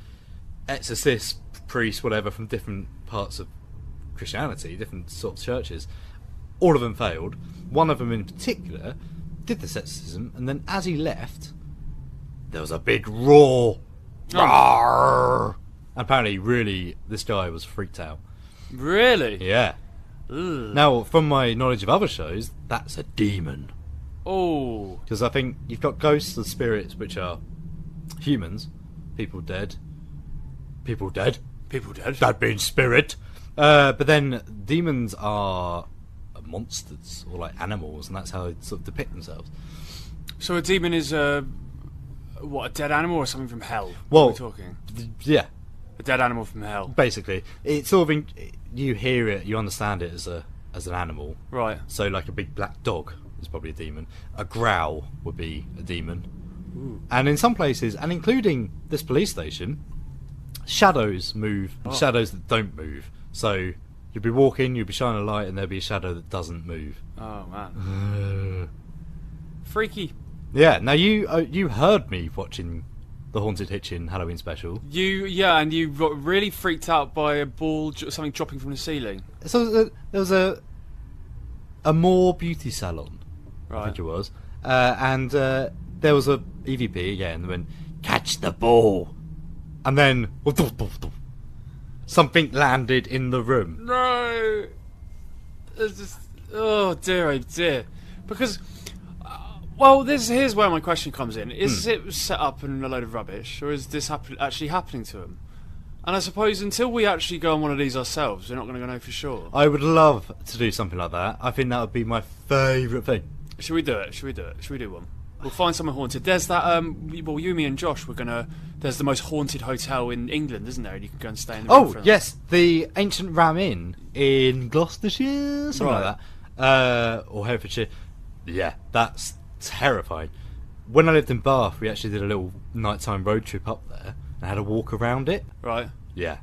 exorcists, priests, whatever, from different parts of Christianity, different sort of churches. All of them failed. One of them in particular did this exorcism, and then as he left, there was a big roar. Oh. And apparently, really, this guy was freaked out. Really? Yeah. Ugh. Now, from my knowledge of other shows, that's a demon. Oh. Because I think you've got ghosts and spirits, which are humans, people dead. That being spirit. But then demons are monsters, or like animals, and that's how they sort of depict themselves. So a demon is a dead animal or something from hell? Well, what are we talking? Yeah. A dead animal from hell. Basically. It's sort of you hear it, you understand it as an animal. Right. So like a big black dog is probably a demon. A growl would be a demon. Ooh. And in some places, and including this police station, shadows move and shadows that don't move. So you'll be walking, you'll be shining a light, and there'll be a shadow that doesn't move. Oh man. Freaky. Yeah. Now you heard me watching the Haunted Hitchin Halloween special. And you got really freaked out by a ball, something dropping from the ceiling. So there was a More beauty salon, right. I think it was, and there was a EVP again. When catch the ball, and then something landed in the room. No, it's just oh dear, because. Well, here's where my question comes in. Is it set up in a load of rubbish, or is this actually happening to him? And I suppose until we actually go on one of these ourselves, we're not going to know for sure. I would love to do something like that. I think that would be my favourite thing. Should we do it? Should we do one? We'll find somewhere haunted. There's that, well, you, me and Josh, there's the most haunted hotel in England, isn't there? And you can go and stay in the room for yes, the Ancient Ram Inn in Gloucestershire, something like that. Or Herefordshire. Yeah, that's terrifying. When I lived in Bath, we actually did a little nighttime road trip up there and had a walk around it. Right. Yeah.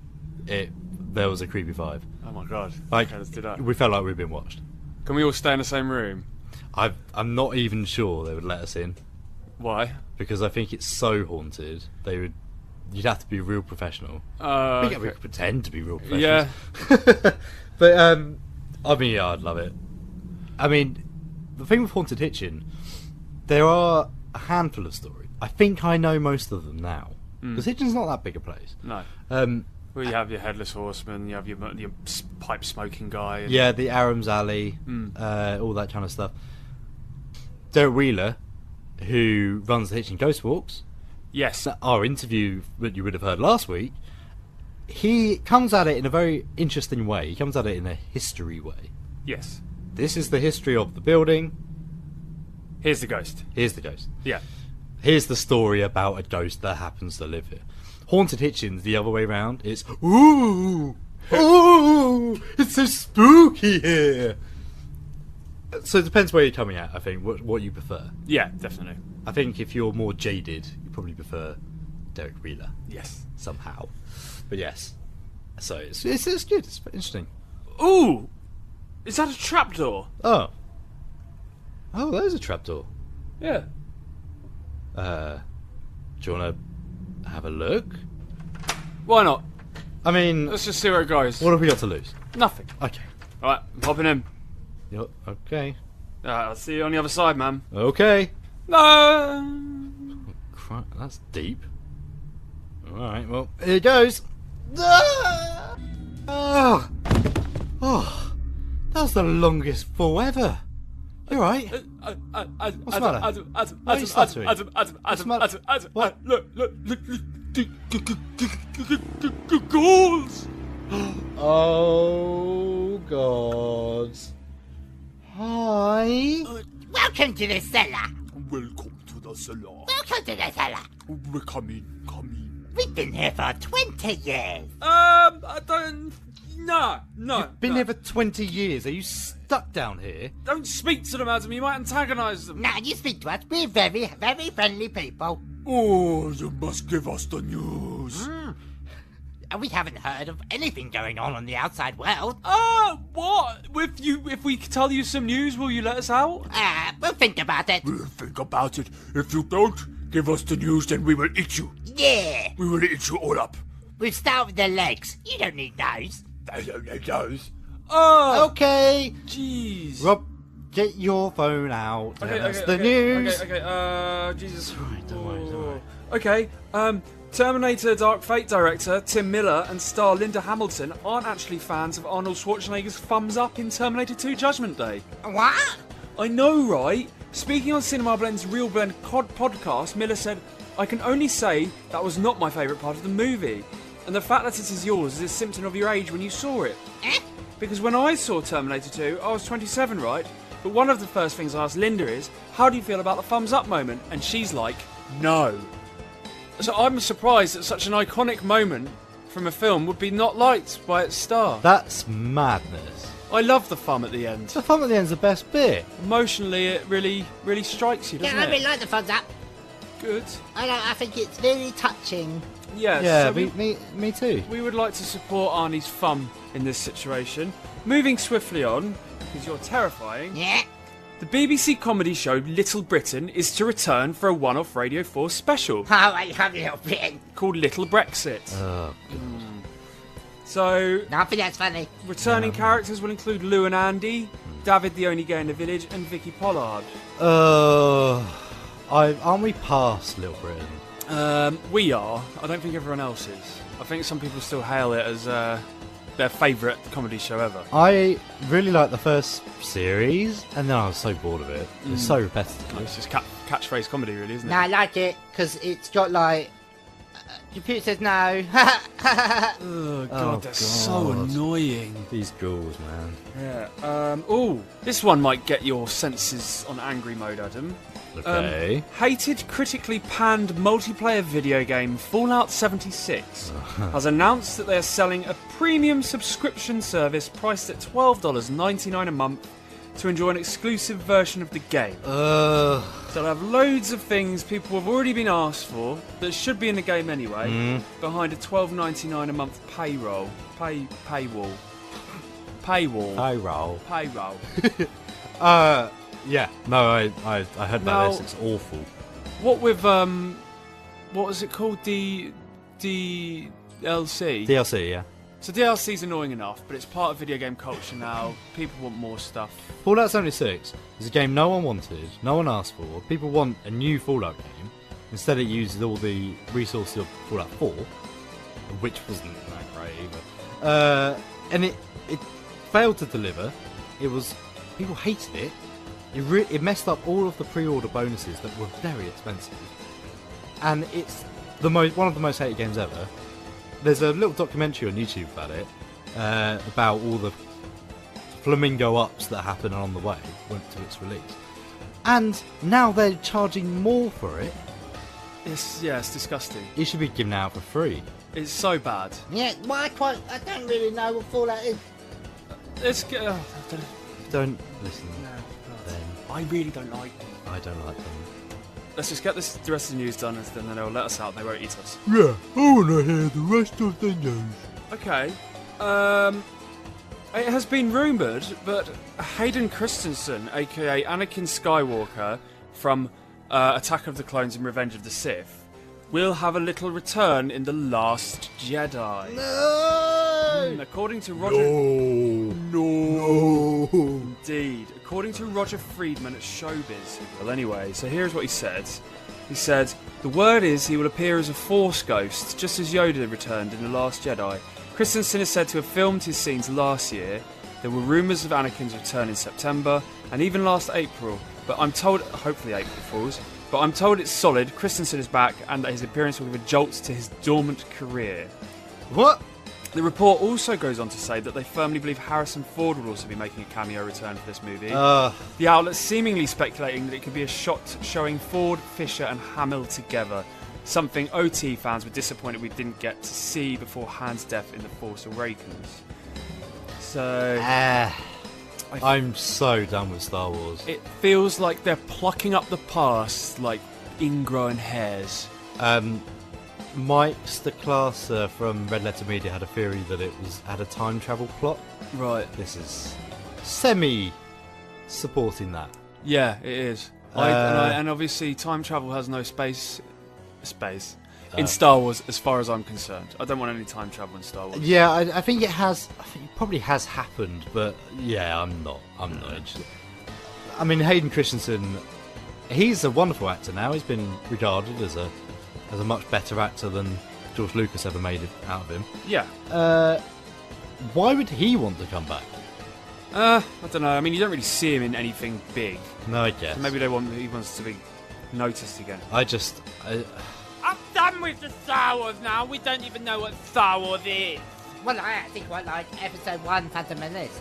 There was a creepy vibe. Oh my god. Like, okay, let's do that. We felt like we'd been watched. Can we all stay in the same room? I'm not even sure they would let us in. Why? Because I think it's so haunted. You'd have to be real professional. We could pretend to be real professionals. Yeah. But I mean, yeah, I'd love it. I mean, the thing with Haunted Hitchin, there are a handful of stories. I think I know most of them now. Because Hitchin's not that big a place. No. Well, you have your Headless Horseman, you have your pipe smoking guy. And yeah, the Aram's Alley, all that kind of stuff. Derek Wheeler, who runs the Hitchin Ghost Walks. Yes. Our interview that you would have heard last week, he comes at it in a very interesting way. He comes at it in a history way. Yes. This is the history of the building. Here's the ghost. Yeah. Here's the story about a ghost that happens to live here. Haunted Hitchin's the other way around. It's ooh, it's so spooky here. So it depends where you're coming at. I think what you prefer. Yeah, definitely. I think if you're more jaded, you probably prefer Derek Wheeler. Yes, somehow. But yes, so it's good. It's interesting. Ooh, is that a trapdoor? Oh, there's a trapdoor. Yeah. Do you want to have a look? Why not? I mean... Let's just see where it goes. What have we got to lose? Nothing. Okay. Alright, I'm popping in. Yep, okay. I'll see you on the other side, man. Okay. No. That's deep. Alright, well, here it goes. Oh, that was the longest fall ever. You alright? What's the matter? Why are you stuttering? What? Look. Ghouls! Oh, God. Hi. Welcome to the cellar. Welcome to the cellar. Welcome to the cellar. Come in. We've been here for 20 years. I don't... No. You've been here for 20 years. Are you stuck down here? Don't speak to them, Adam. You might antagonise them. No, you speak to us. We're very, very friendly people. Oh, you must give us the news. We haven't heard of anything going on the outside world. What? If we tell you some news, will you let us out? We'll think about it. We'll think about it. If you don't give us the news, then we will eat you. Yeah. We will eat you all up. We'll start with the legs. You don't need those. I don't need those. Oh! Okay. Jeez. Rob, get your phone out. That's the news. Okay, Jesus. Right, don't worry. Okay, Terminator Dark Fate director Tim Miller and star Linda Hamilton aren't actually fans of Arnold Schwarzenegger's thumbs up in Terminator 2 Judgment Day. What? I know, right? Speaking on Cinema Blend's Real Blend podcast, Miller said, "I can only say that was not my favourite part of the movie. And the fact that it is yours is a symptom of your age when you saw it. Because when I saw Terminator 2, I was 27, right? But one of the first things I asked Linda is, how do you feel about the thumbs up moment? And she's like, no. So I'm surprised that such an iconic moment from a film would be not liked by its star. That's madness. I love the thumb at the end. The thumb at the end's the best bit. Emotionally, it really strikes you, doesn't I it? really like the thumbs up. Good. I think it's very touching. Yes, yeah, so me too. We would like to support Arnie's thumb in this situation. Moving swiftly on, because you're terrifying. Yeah. The BBC comedy show Little Britain is to return for a one-off Radio 4 special. Oh, I love Little Britain. Called Little Brexit. Oh, God. So... I think that's funny. Returning characters will include Lou and Andy, David the only gay in the village, and Vicky Pollard. Aren't we past Little Britain? We are. I don't think everyone else is. I think some people still hail it as their favourite comedy show ever. I really liked the first series, and then I was so bored of it. It was so repetitive. It's just catchphase comedy, really, isn't it? No, I like it, because it's got like... computer says no. Oh, God, they're so annoying. These ghouls, man. Yeah. This one might get your senses on angry mode, Adam. Okay. Hated, critically panned multiplayer video game Fallout 76 has announced that they are selling a premium subscription service priced at $12.99 a month to enjoy an exclusive version of the game. So they'll have loads of things people have already been asked for that should be in the game anyway, behind a $12.99 a month paywall. Yeah, no, I heard about this. It's awful. What with what was it called? DLC. DLC, yeah. So DLC's annoying enough, but it's part of video game culture now. People want more stuff. Fallout 76 is a game no one wanted, no one asked for. People want a new Fallout game. Instead, it uses all the resources of Fallout 4, which wasn't that great either. And it failed to deliver. People hated it. It messed up all of the pre-order bonuses that were very expensive, and it's one of the most hated games ever. There's a little documentary on YouTube about it, about all the flamingo ups that happened on the way to its release, and now they're charging more for it. It's disgusting. It should be given out for free. It's so bad. Yeah, I don't really know what Fallout is. Don't listen. I really don't like them. I don't like them. Let's just get the rest of the news done, and then they'll let us out. They won't eat us. Yeah, I want to hear the rest of the news. Okay. It has been rumoured that Hayden Christensen, aka Anakin Skywalker, from Attack of the Clones and Revenge of the Sith, we'll have a little return in The Last Jedi. No! According to Roger... No! Indeed. According to Roger Friedman at Showbiz. Well, anyway, so here's what he said. He said, the word is he will appear as a Force ghost, just as Yoda returned in The Last Jedi. Christensen is said to have filmed his scenes last year. There were rumours of Anakin's return in September, and even last April. But I'm told, hopefully April Fools, but I'm told it's solid, Christensen is back, and that his appearance will give a jolt to his dormant career. What? The report also goes on to say that they firmly believe Harrison Ford will also be making a cameo return for this movie. The outlet seemingly speculating that it could be a shot showing Ford, Fisher and Hamill together, something OT fans were disappointed we didn't get to see before Han's death in The Force Awakens. So... I'm so done with Star Wars. It feels like they're plucking up the past like ingrown hairs. Mike Stacklasa from Red Letter Media had a theory that it had a time travel plot. Right. This is supporting that. Yeah, it is. And obviously time travel has no space in Star Wars as far as I'm concerned. I don't want any time travel in Star Wars. Yeah, I think it has. I think it probably has happened, but yeah, I'm not interested. I mean, Hayden Christensen, he's a wonderful actor now. He's been regarded as a much better actor than George Lucas ever made it out of him. Yeah. Why would he want to come back? I don't know. I mean, you don't really see him in anything big. No, I guess. So maybe he wants to be noticed again. I'm done with the Star Wars now. We don't even know what Star Wars is. Well, I actually quite like Episode 1, Phantom Menace.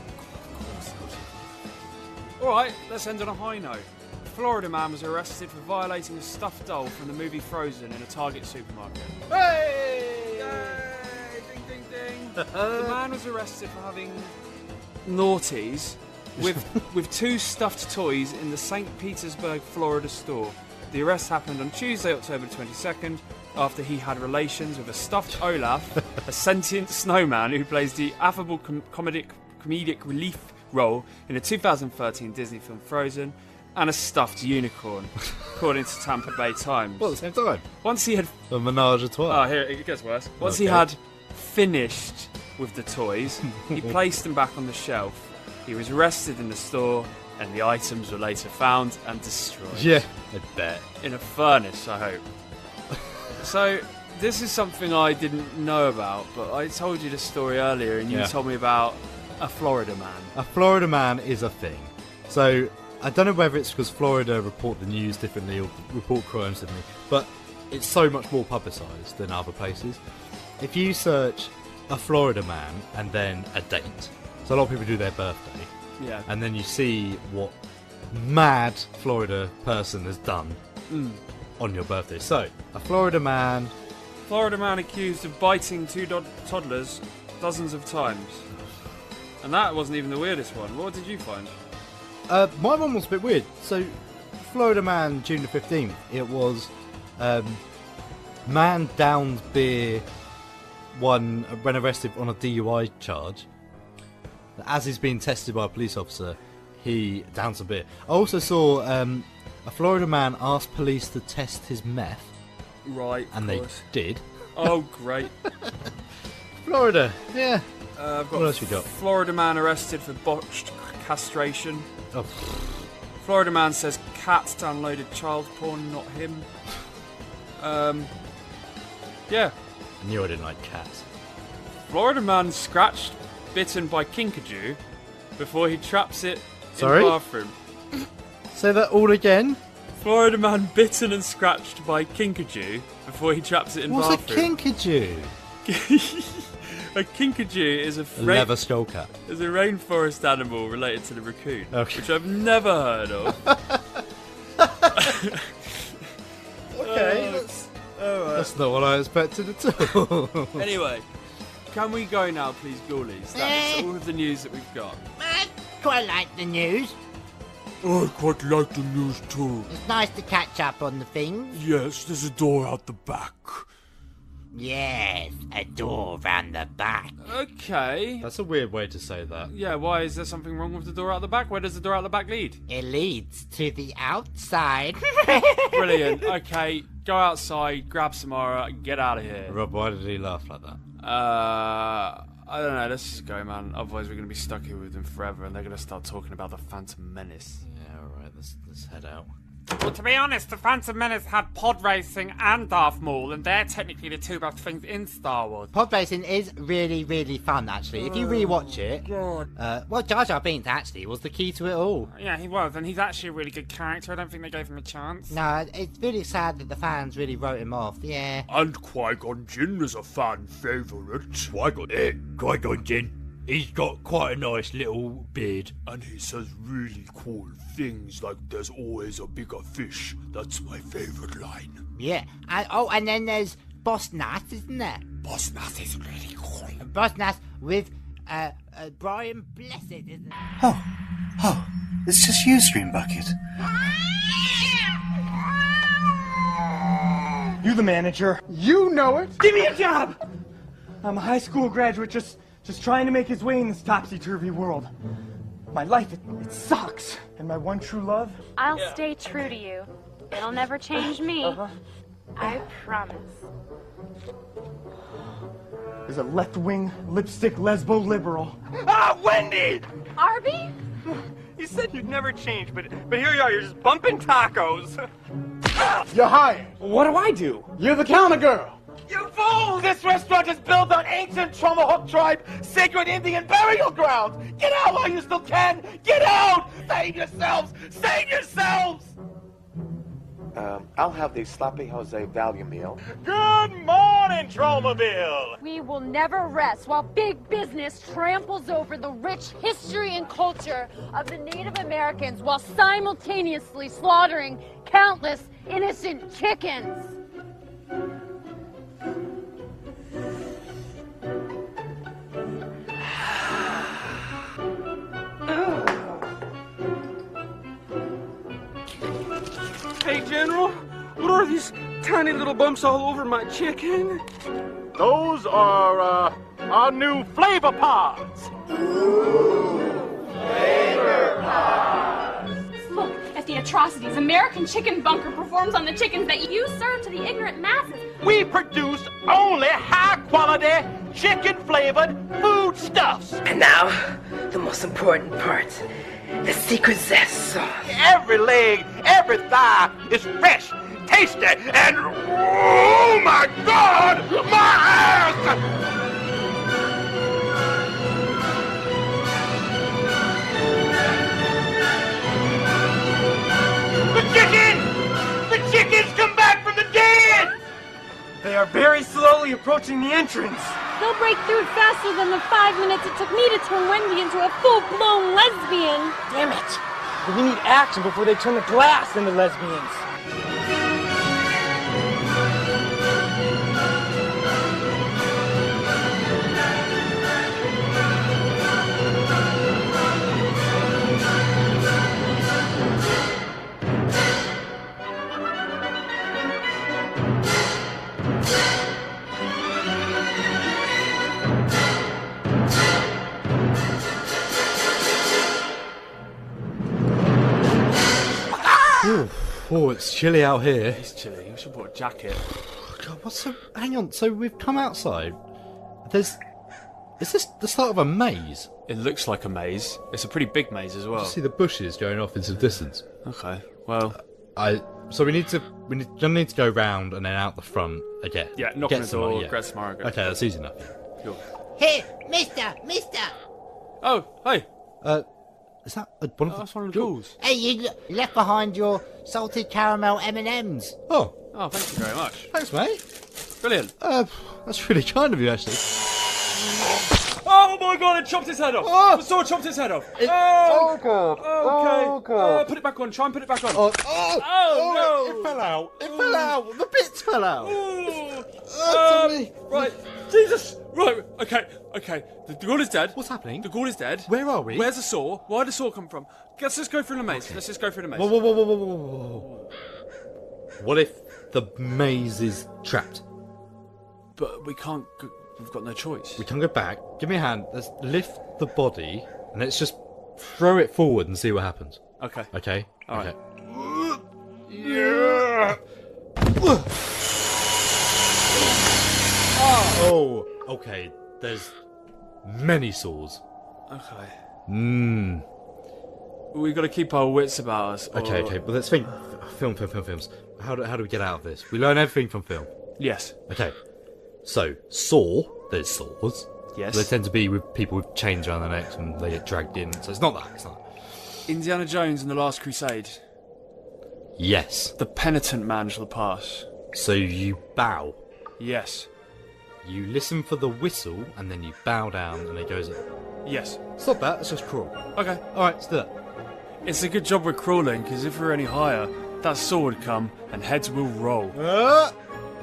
Alright, let's end on a high note. A Florida man was arrested for violating a stuffed doll from the movie Frozen in a Target supermarket. Hey! Yay! Ding, ding, ding! The man was arrested for having naughties with two stuffed toys in the St. Petersburg, Florida store. The arrest happened on Tuesday, October 22nd, after he had relations with a stuffed Olaf, a sentient snowman who plays the affable comedic relief role in the 2013 Disney film Frozen, and a stuffed unicorn, according to Tampa Bay Times. Well, at the same time. Once he had... A menage a trois. Oh, here, it gets worse. Once he had finished with the toys, he placed them back on the shelf. He was arrested in the store, and the items were later found and destroyed. Yeah, I bet. In a furnace, I hope. So, this is something I didn't know about, but I told you this story earlier, and you told me about a Florida man. A Florida man is a thing. So, I don't know whether it's because Florida report the news differently or report crimes differently, but it's so much more publicised than other places. If you search a Florida man and then a date, so a lot of people do their birthday, and then you see what mad Florida person has done on your birthday. So, a Florida man accused of biting two toddlers dozens of times. And that wasn't even the weirdest one. What did you find? My one was a bit weird. So, Florida man, June the 15th, it was man downs beer when arrested on a DUI charge. As he's being tested by a police officer, he downs a beer. I also saw a Florida man asked police to test his meth. Right, and they did. Oh, great. Florida, yeah. I've got what else you got? Florida man arrested for botched castration. Oh. Florida man says cat downloaded child porn, not him. Yeah. I knew I didn't like cats. Florida man scratched, bitten by kinkajou before he traps it in the bathroom. Say that all again. Florida man bitten and scratched by kinkajou before he traps it in bathroom. What's a kinkajou? A kinkajou is a leather skull cat. Is a rainforest animal related to the raccoon, which I've never heard of. Okay, that's not what I expected at all. Anyway, can we go now, please, ghoulies? That's all of the news that we've got. I quite like the news. I quite like the news too. It's nice to catch up on the things. Yes, there's a door out the back. Yes, a door round the back. Okay. That's a weird way to say that. Yeah, why is there something wrong with the door out the back? Where does the door out the back lead? It leads to the outside. Brilliant. Okay, go outside, grab some more, and get out of here. Rob, why did he laugh like that? I don't know, let's just go, man. Otherwise we're going to be stuck here with them forever, and they're going to start talking about the Phantom Menace. Yeah, alright, let's head out. Well, to be honest, the Phantom Menace had pod racing and Darth Maul, and they're technically the two best things in Star Wars. Pod racing is really, really fun, actually. If you rewatch it, well, Jar Jar Binks actually was the key to it all. Yeah, he was, and he's actually a really good character. I don't think they gave him a chance. No, it's really sad that the fans really wrote him off. Yeah. And Qui-Gon Jinn is a fan favourite. Qui-Gon Jinn. He's got quite a nice little beard. And he says really cool things like there's always a bigger fish. That's my favourite line. Yeah. And then there's Boss Nass, isn't there? Boss Nass is really cool. Boss Nass with Brian Blessed, isn't it? Oh, it's just you, Stream Bucket. You the manager. You know it. Give me a job. I'm a high school graduate just trying to make his way in this topsy-turvy world. My life, it sucks. And my one true love? I'll stay true to you. It'll never change me. I promise. Is a left-wing lipstick lesbo liberal. Ah, Wendy! Arby? You said you'd never change, but here you are, you're just bumping tacos. You're hired. What do? You're the counter girl. You fool! This restaurant is built on ancient Tomahawk tribe, sacred Indian burial grounds! Get out while you still can! Get out! Save yourselves! Save yourselves! I'll have the sloppy Jose value meal. Good morning, Tromaville! We will never rest while big business tramples over the rich history and culture of the Native Americans while simultaneously slaughtering countless innocent chickens. Hey, General, what are these tiny little bumps all over my chicken? Those are, our new flavor pods. Flavor pods. Look at the atrocities American Chicken Bunker performs on the chickens that you serve to the ignorant masses. We produce only high-quality, chicken-flavored foodstuffs. And now, the most important part. The secret zest sauce. Every leg, every thigh is fresh, tasty, and oh my God, my ass! The chickens come back from the dead! They are very slowly approaching the entrance. They'll break through faster than the 5 minutes it took me to turn Wendy into a full-blown lesbian. Damn it! We need action before they turn the glass into lesbians. Oh, it's chilly out here. It's chilly. We should put a jacket. God, hang on. So we've come outside. Is this the start of a maze? It looks like a maze. It's a pretty big maze as well. You see the bushes going off into the distance. Okay. Well, so we need to go round and then out the front again. Yeah, knock on the door, get some more. Okay, that's easy enough. Cool. Hey, Mister. Oh, hey. Is that one of that's one of the ghouls. Hey, you left behind your salted caramel M&Ms. Oh, thank you very much. Thanks, mate. Brilliant. That's really kind of you, actually. Oh my God! It chopped his head off. Oh. The sword chopped his head off. Oh God! Okay. Oh God! Put it back on. Try and put it back on. Oh no! It fell out. It fell out. The bits fell out. Right. Jesus. Right. Okay. The ghoul is dead. What's happening? The ghoul is dead. Where are we? Where's the saw? Where did the saw come from? Let's just go through the maze. Okay. Let's just go through the maze. Whoa. What if the maze is trapped? But we can't we've got no choice. We can go back. Give me a hand. Let's lift the body and let's just throw it forward and see what happens. Okay. Okay? All right. Yeah! Oh, okay. There's many sores. Okay. We've got to keep our wits about us. Okay. But let's think. Films. How do we get out of this? We learn everything from film. Yes. Okay. So, there's sores. Yes. They tend to be with people with chains around their necks and they get dragged in. So it's not that. Indiana Jones and the Last Crusade. Yes. The penitent man shall pass. So you bow. Yes. You listen for the whistle and then you bow down and it goes in. Yes. Stop that. Let's just crawl. Okay. Alright, let's do that. It's a good job we're crawling, because if we're any higher, that sword would come and heads will roll.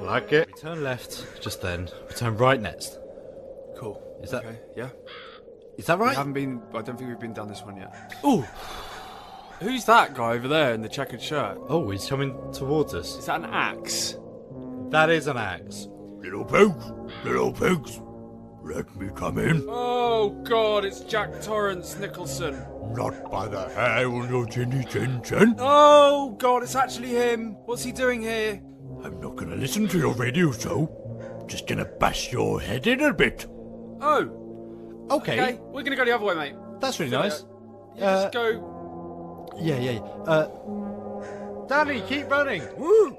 Like it. We turn left just then. We turn right next. Cool. Is that... Okay, yeah. Is that right? I don't think we've been down this one yet. Ooh! Who's that guy over there in the checkered shirt? Oh, he's coming towards us. Is that an axe? That is an axe. Little pigs, let me come in. Oh God, it's Jack Torrance Nicholson. Not by the hair on your chinny chin. Oh God, it's actually him. What's he doing here? I'm not gonna listen to your radio show. Just gonna bash your head in a bit. Oh. Okay. We're gonna go the other way, mate. That's really nice. Just go. Yeah. Danny, keep running. Woo!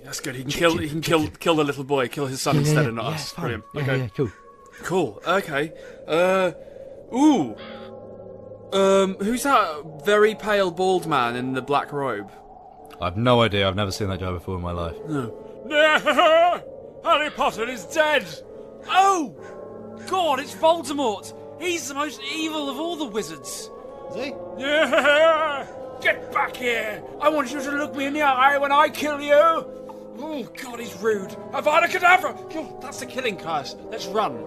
That's good. He can kill the little boy. Kill his son instead of not us. Fine. Brilliant. Okay. Yeah, cool. Cool. Okay. Who's that very pale bald man in the black robe? I've no idea. I've never seen that guy before in my life. No. Harry Potter is dead. Oh, God! It's Voldemort. He's the most evil of all the wizards. Is he? Yeah. Get back here! I want you to look me in the eye when I kill you! Oh, God, he's rude. Avada Kedavra! Oh, that's the killing curse. Let's run.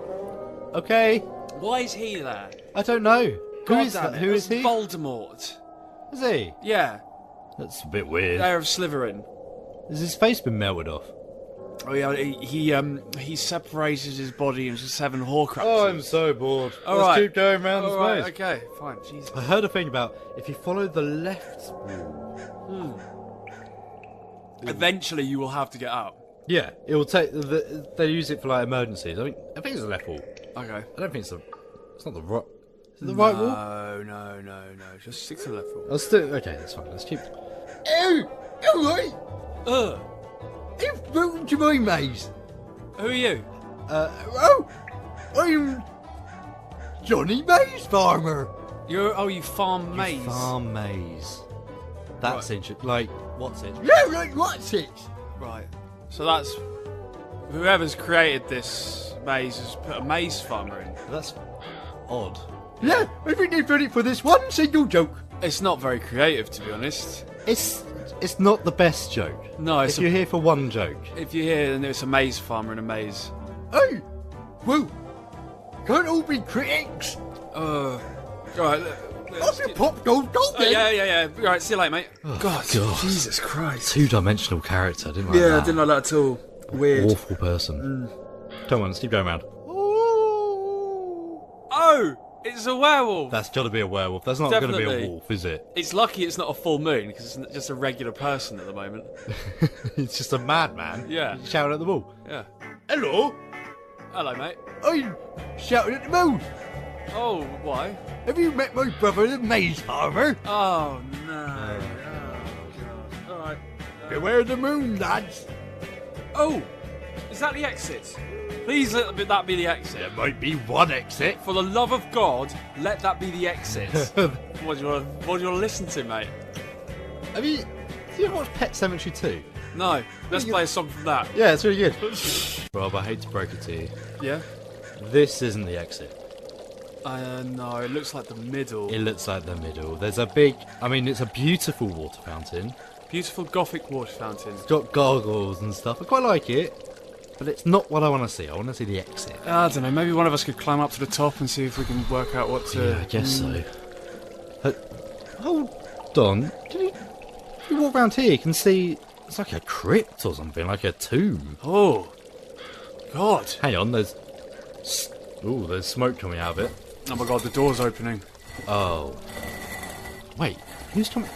Okay. Why is he there? I don't know. God Who is damn that? it, Who is that's he? Voldemort. Is he? Yeah. That's a bit weird. Heir of Slytherin. Has his face been melted off? Oh yeah, he separated his body into 7 Horcruxes. Oh, I'm so bored. All Let's right. keep going round this maze. Okay, fine. Jesus. I heard a thing about if you follow the left wall. Eventually, you will have to get out. Yeah, it will take. They use it for like emergencies. I think it's the left wall. Okay. I don't think it's not the right. Is it the right wall? No. Just stick to the left wall. Okay, that's fine. Let's keep. Alright. Welcome to my maze. Who are you? I'm Johnny Maze Farmer. You farm maize. Farm maze. That's interesting. Like, what's it? Yeah, like what's it? Right. So that's whoever's created this maze has put a maze farmer in. That's odd. Yeah, I think they've done it for this one single joke. It's not very creative, to be honest. It's not the best joke. No, if you're here for one joke. If you're here, then it's a maze farmer in a maze. Hey, well, can't all be critics. Alright, Off your pop gold then. Yeah. Alright, see you later, mate. Oh, God, God. Jesus Christ. Two-dimensional character, didn't like that. I didn't like that at all. Weird. Awful person. Come on, let's keep going round. Oh, it's a werewolf. That's got to be a werewolf. That's not going to be a wolf, is it? It's lucky it's not a full moon, because it's just a regular person at the moment. It's just a madman. Yeah. Shouting at the wall. Yeah. Hello. Hello, mate. I'm shouting at the moon. Oh, why? Have you met my brother, the Maze Farmer? Oh, no. Oh, alright. Beware the moon, lads. Oh, is that the exit? Please let that be the exit. There might be one exit. For the love of God, let that be the exit. What do you want to listen to, mate? Have you ever watched Pet Sematary 2? No. Let's play a song from that. Yeah, it's really good. Rob, I hate to break it to you. Yeah? This isn't the exit. No, it looks like the middle. It looks like the middle. There's a big... it's a beautiful water fountain. Beautiful Gothic water fountain. It's got gargoyles and stuff. I quite like it. But it's not what I want to see. I want to see the exit. I don't know. Maybe one of us could climb up to the top and see if we can work out what to... Yeah, I guess so. Hold on. If you walk around here, you can see... It's like a crypt or something, like a tomb. Oh. God. Hang on, there's smoke coming out of it. Oh my God, the door's opening. Oh. Wait, who's coming?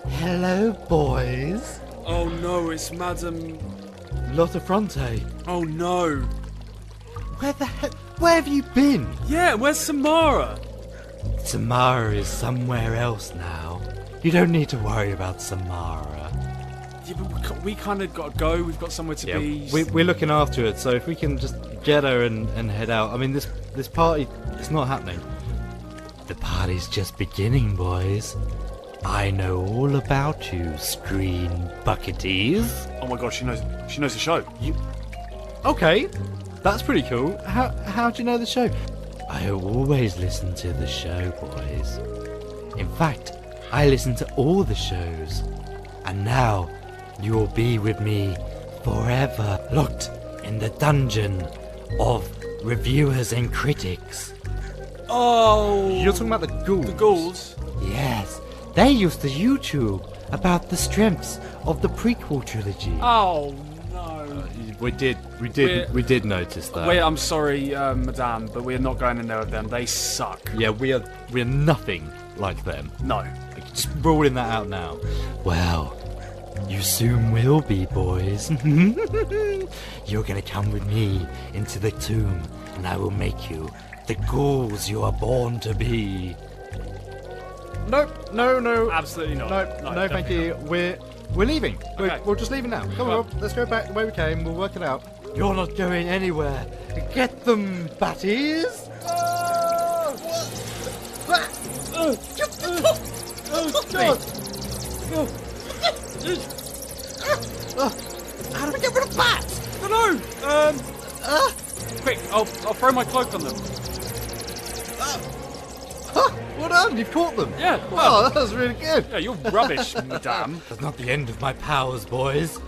Hello, boys. Oh no, it's Madame Lotta Fronte. Oh no. Where have you been? Yeah, where's Samara? Samara is somewhere else now. You don't need to worry about Samara. Yeah, but we kind of got to go. We've got somewhere to be. We're looking after it, so if we can just get her and head out. I mean, this party, it's not happening. The party's just beginning, boys. I know all about you, screen bucketies. Oh my God, she knows the show. Okay, that's pretty cool. How do you know the show? I always listen to the show, boys. In fact, I listen to all the shows. And now, you'll be with me forever, locked in the dungeon of reviewers and critics. Oh! You're talking about the ghouls? The ghouls? Yes, they used to YouTube about the strengths of the prequel trilogy. Oh no! We did notice that. I'm sorry, Madame, but we're not going in there with them. They suck. Yeah, we're nothing like them. No. Just ruling that out now. Well, you soon will be, boys. You're gonna come with me into the tomb, and I will make you the ghouls you are born to be. Nope, no. Absolutely not. No, thank you. We're leaving. Okay. We're just leaving now. Come on, Rob, let's go back the way we came. We'll work it out. You're not going anywhere. Get them, batties! Oh, God! How do we get rid of bats? I don't know. Quick, I'll throw my cloak on them. Well done, you've caught them. Yeah. Well, that was really good. Yeah, you're rubbish, Madame. That's not the end of my powers, boys.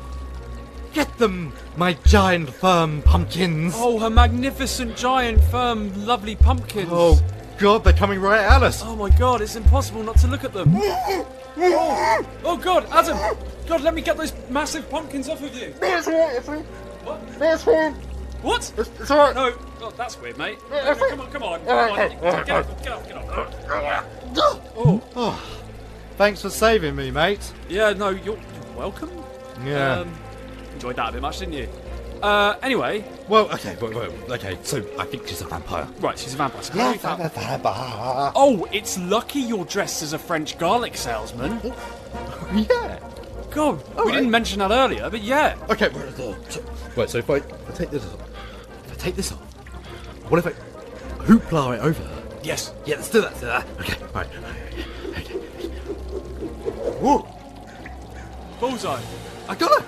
Get them, my giant, firm pumpkins. Oh, her magnificent, giant, firm, lovely pumpkins. Oh, God, they're coming right at us. Oh, my God, it's impossible not to look at them. Oh, God, Adam. God, let me get those massive pumpkins off of you. What? That's fine. What? It's alright. No. Oh, that's weird, mate. Come on. Get off. Oh. Thanks for saving me, mate. Yeah, no, you're welcome. Yeah. Enjoyed that a bit much, didn't you? Anyway. Well, okay, okay, so I think she's a vampire. Right, she's a vampire. So Yes, I'm a vampire. Oh, it's lucky you're dressed as a French garlic salesman. Yeah. God, we didn't mention that earlier, but yeah. Okay, wait, so if I take this off, what if I hoopla it over her? Yes. Yeah, let's do that. Okay, right. Okay. Whoa! Bullseye. I got her!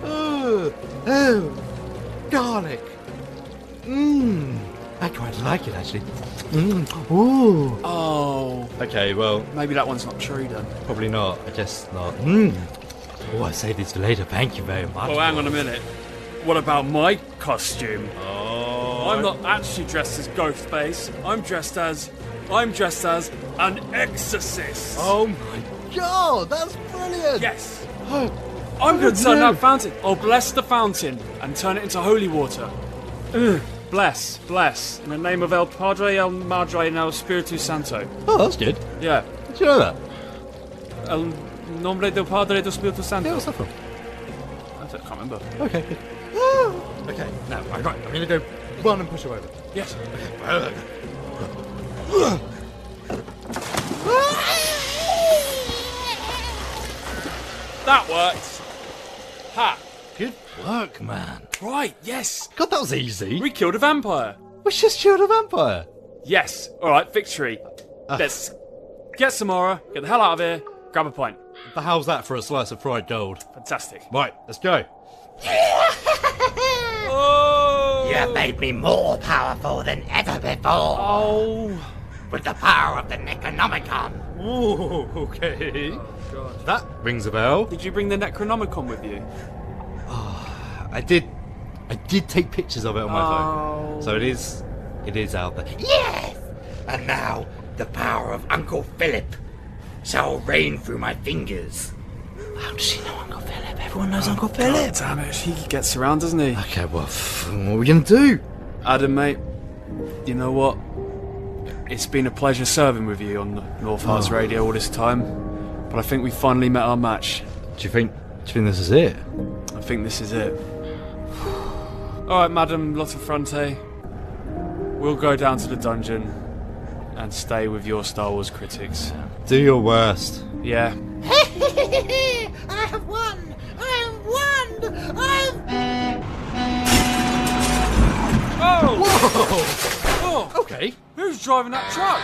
Oh, garlic. I quite like it, actually. Ooh. Oh. Okay, well, maybe that one's not true then. Probably not. I guess not. Oh, I'll save these for later. Thank you very much. Oh, hang on a minute. What about my costume? Oh. I'm not actually dressed as Ghostface. I'm dressed as an exorcist. Oh my God, that's brilliant. Yes. I'm going to turn that fountain. I'll bless the fountain and turn it into holy water. Bless. In the name of El Padre, El Madre, and El Espiritu Santo. Oh, that's good. Yeah. Did you know that? El Nombre del Padre del Espiritu Santo. Yeah, what's that from? I can't remember. Okay, good. Okay, now, right, I'm going to go run and push her over. Yes. Okay. That worked. Ha. Good work, man. Right, yes. God, that was easy. We killed a vampire. We just killed a vampire. Yes. All right, victory. Let's get Samara, get the hell out of here, grab a pint. But how's that for a slice of fried gold? Fantastic. Right, let's go. Oh! You have made me more powerful than ever before. Oh. With the power of the Necronomicon. Ooh, okay. Oh, God. That rings a bell. Did you bring the Necronomicon with you? I did take pictures of it on my phone. So it is out there. Yes! And now, the power of Uncle Philip shall reign through my fingers. How does she know Uncle Philip? Everyone knows Uncle Philip. Damn it, he gets around, doesn't he? Okay, well, what are we going to do? Adam, mate, you know what? It's been a pleasure serving with you on North Herts Radio all this time, but I think we finally met our match. Do you think this is it? I think this is it. Alright, Madam Lottafronte, we'll go down to the dungeon and stay with your Star Wars critics. Do your worst. Yeah. I have won! Oh! Whoa! Oh! Okay. Who's driving that truck?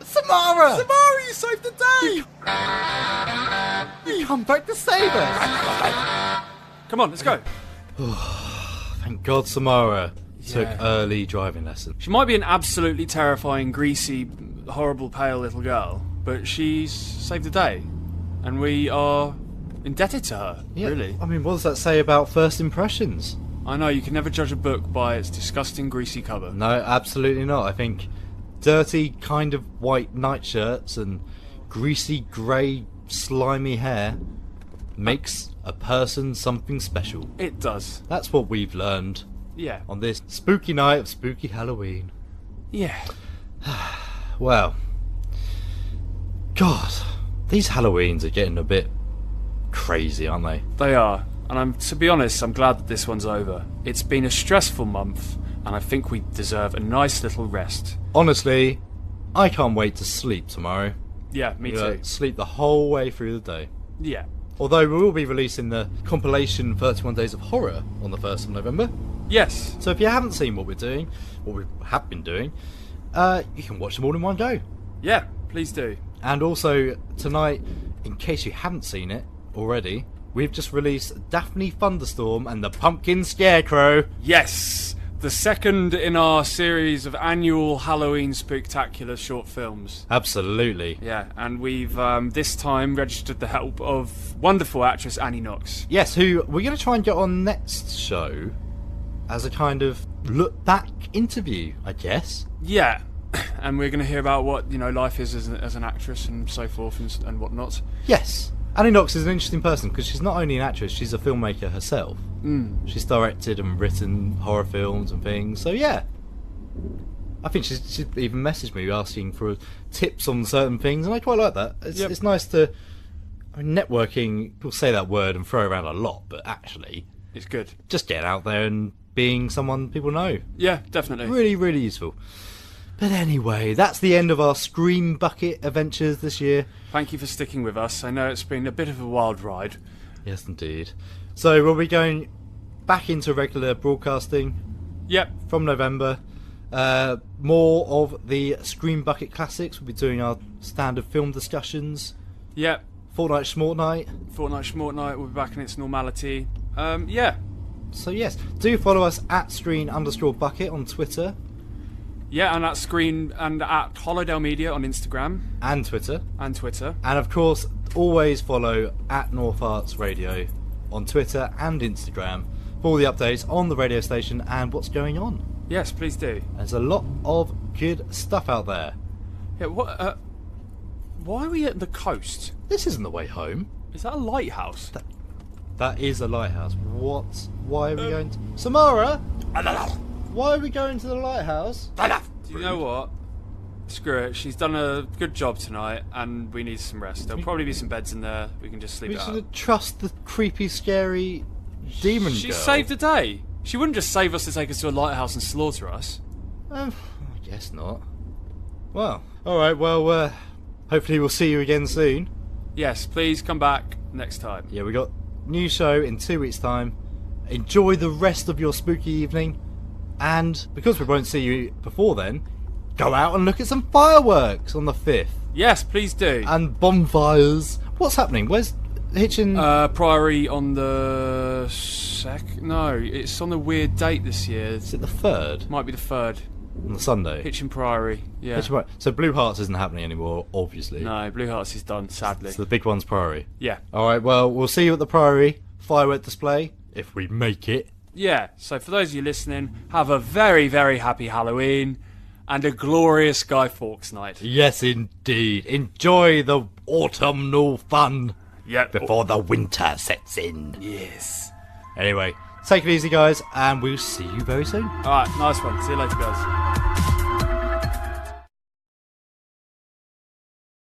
Samara! Samara, you saved the day! You come back to save us! Come on, let's go. Thank God Samara took early driving lessons. She might be an absolutely terrifying, greasy, horrible, pale little girl, but she's saved the day. And we are indebted to her, really. I mean, what does that say about first impressions? I know, you can never judge a book by its disgusting, greasy cover. No, absolutely not. I think dirty, kind of white nightshirts and greasy, grey, slimy hair makes a person something special. It does. That's what we've learned. Yeah. On this spooky night of spooky Halloween. Yeah. Well, God, these Halloweens are getting a bit crazy, aren't they? They are. And to be honest, I'm glad that this one's over. It's been a stressful month, and I think we deserve a nice little rest. Honestly, I can't wait to sleep tomorrow. Yeah, me too. Sleep the whole way through the day. Yeah. Although we will be releasing the compilation 31 Days of Horror on the 1st of November. Yes. So if you haven't seen what we're doing, what we have been doing, you can watch them all in one go. Yeah, please do. And also, tonight, in case you haven't seen it already, we've just released Daphne Thunderstorm and the Pumpkin Scarecrow. Yes! The second in our series of annual Halloween spooktacular short films. Absolutely. Yeah, and we've this time registered the help of wonderful actress Annie Knox. Yes, who we're going to try and get on next show as a kind of look back interview, I guess. Yeah, and we're going to hear about what, life is as an actress and so forth and whatnot. Yes. Annie Knox is an interesting person because she's not only an actress, she's a filmmaker herself. She's directed and written horror films and things, so yeah. I think she's even messaged me asking for tips on certain things, and I quite like that. It's nice to... I mean, networking, people say that word and throw it around a lot, but actually... It's good. Just getting out there and being someone people know. Yeah, definitely. Really, really useful. But anyway, that's the end of our Scream Bucket adventures this year. Thank you for sticking with us. I know it's been a bit of a wild ride. Yes, indeed. So we'll be going back into regular broadcasting. Yep. From November. More of the Scream Bucket classics. We'll be doing our standard film discussions. Yep. Fortnight Schmortnight. We'll be back in its normality. Yeah. So yes, do follow us at screen_bucket on Twitter. Yeah, and at Screen and at Hollowdale Media on Instagram. And Twitter. And of course, always follow at North Herts Radio on Twitter and Instagram for all the updates on the radio station and what's going on. Yes, please do. There's a lot of good stuff out there. Yeah, why are we at the coast? This isn't the way home. Is that a lighthouse? That is a lighthouse. What? Why are we going to... Samara? Why are we going to the lighthouse? Do you know what? Screw it. She's done a good job tonight, and we need some rest. There'll probably be some beds in there. We can just sleep out. We should trust the creepy, scary demon girl. She saved the day. She wouldn't just save us to take us to a lighthouse and slaughter us. I guess not. Well, alright, well, hopefully we'll see you again soon. Yes, please come back next time. Yeah, we got new show in 2 weeks' time. Enjoy the rest of your spooky evening. And because we won't see you before then, go out and look at some fireworks on the 5th. Yes, please do. And bonfires. What's happening? Where's Hitchin? Priory on the No, it's on a weird date this year. Is it the 3rd? Might be the 3rd. On the Sunday? Hitchin Priory, yeah. Hitchin Priory. So Blue Hearts isn't happening anymore, obviously. No, Blue Hearts is done, sadly. So the big one's Priory. Yeah. Alright, well, we'll see you at the Priory firework display, if we make it. Yeah, so for those of you listening, have a very, very happy Halloween and a glorious Guy Fawkes night. Yes, indeed. Enjoy the autumnal fun. Yeah. Before the winter sets in. Yes. Anyway, take it easy, guys, and we'll see you very soon. Alright, nice one. See you later, guys.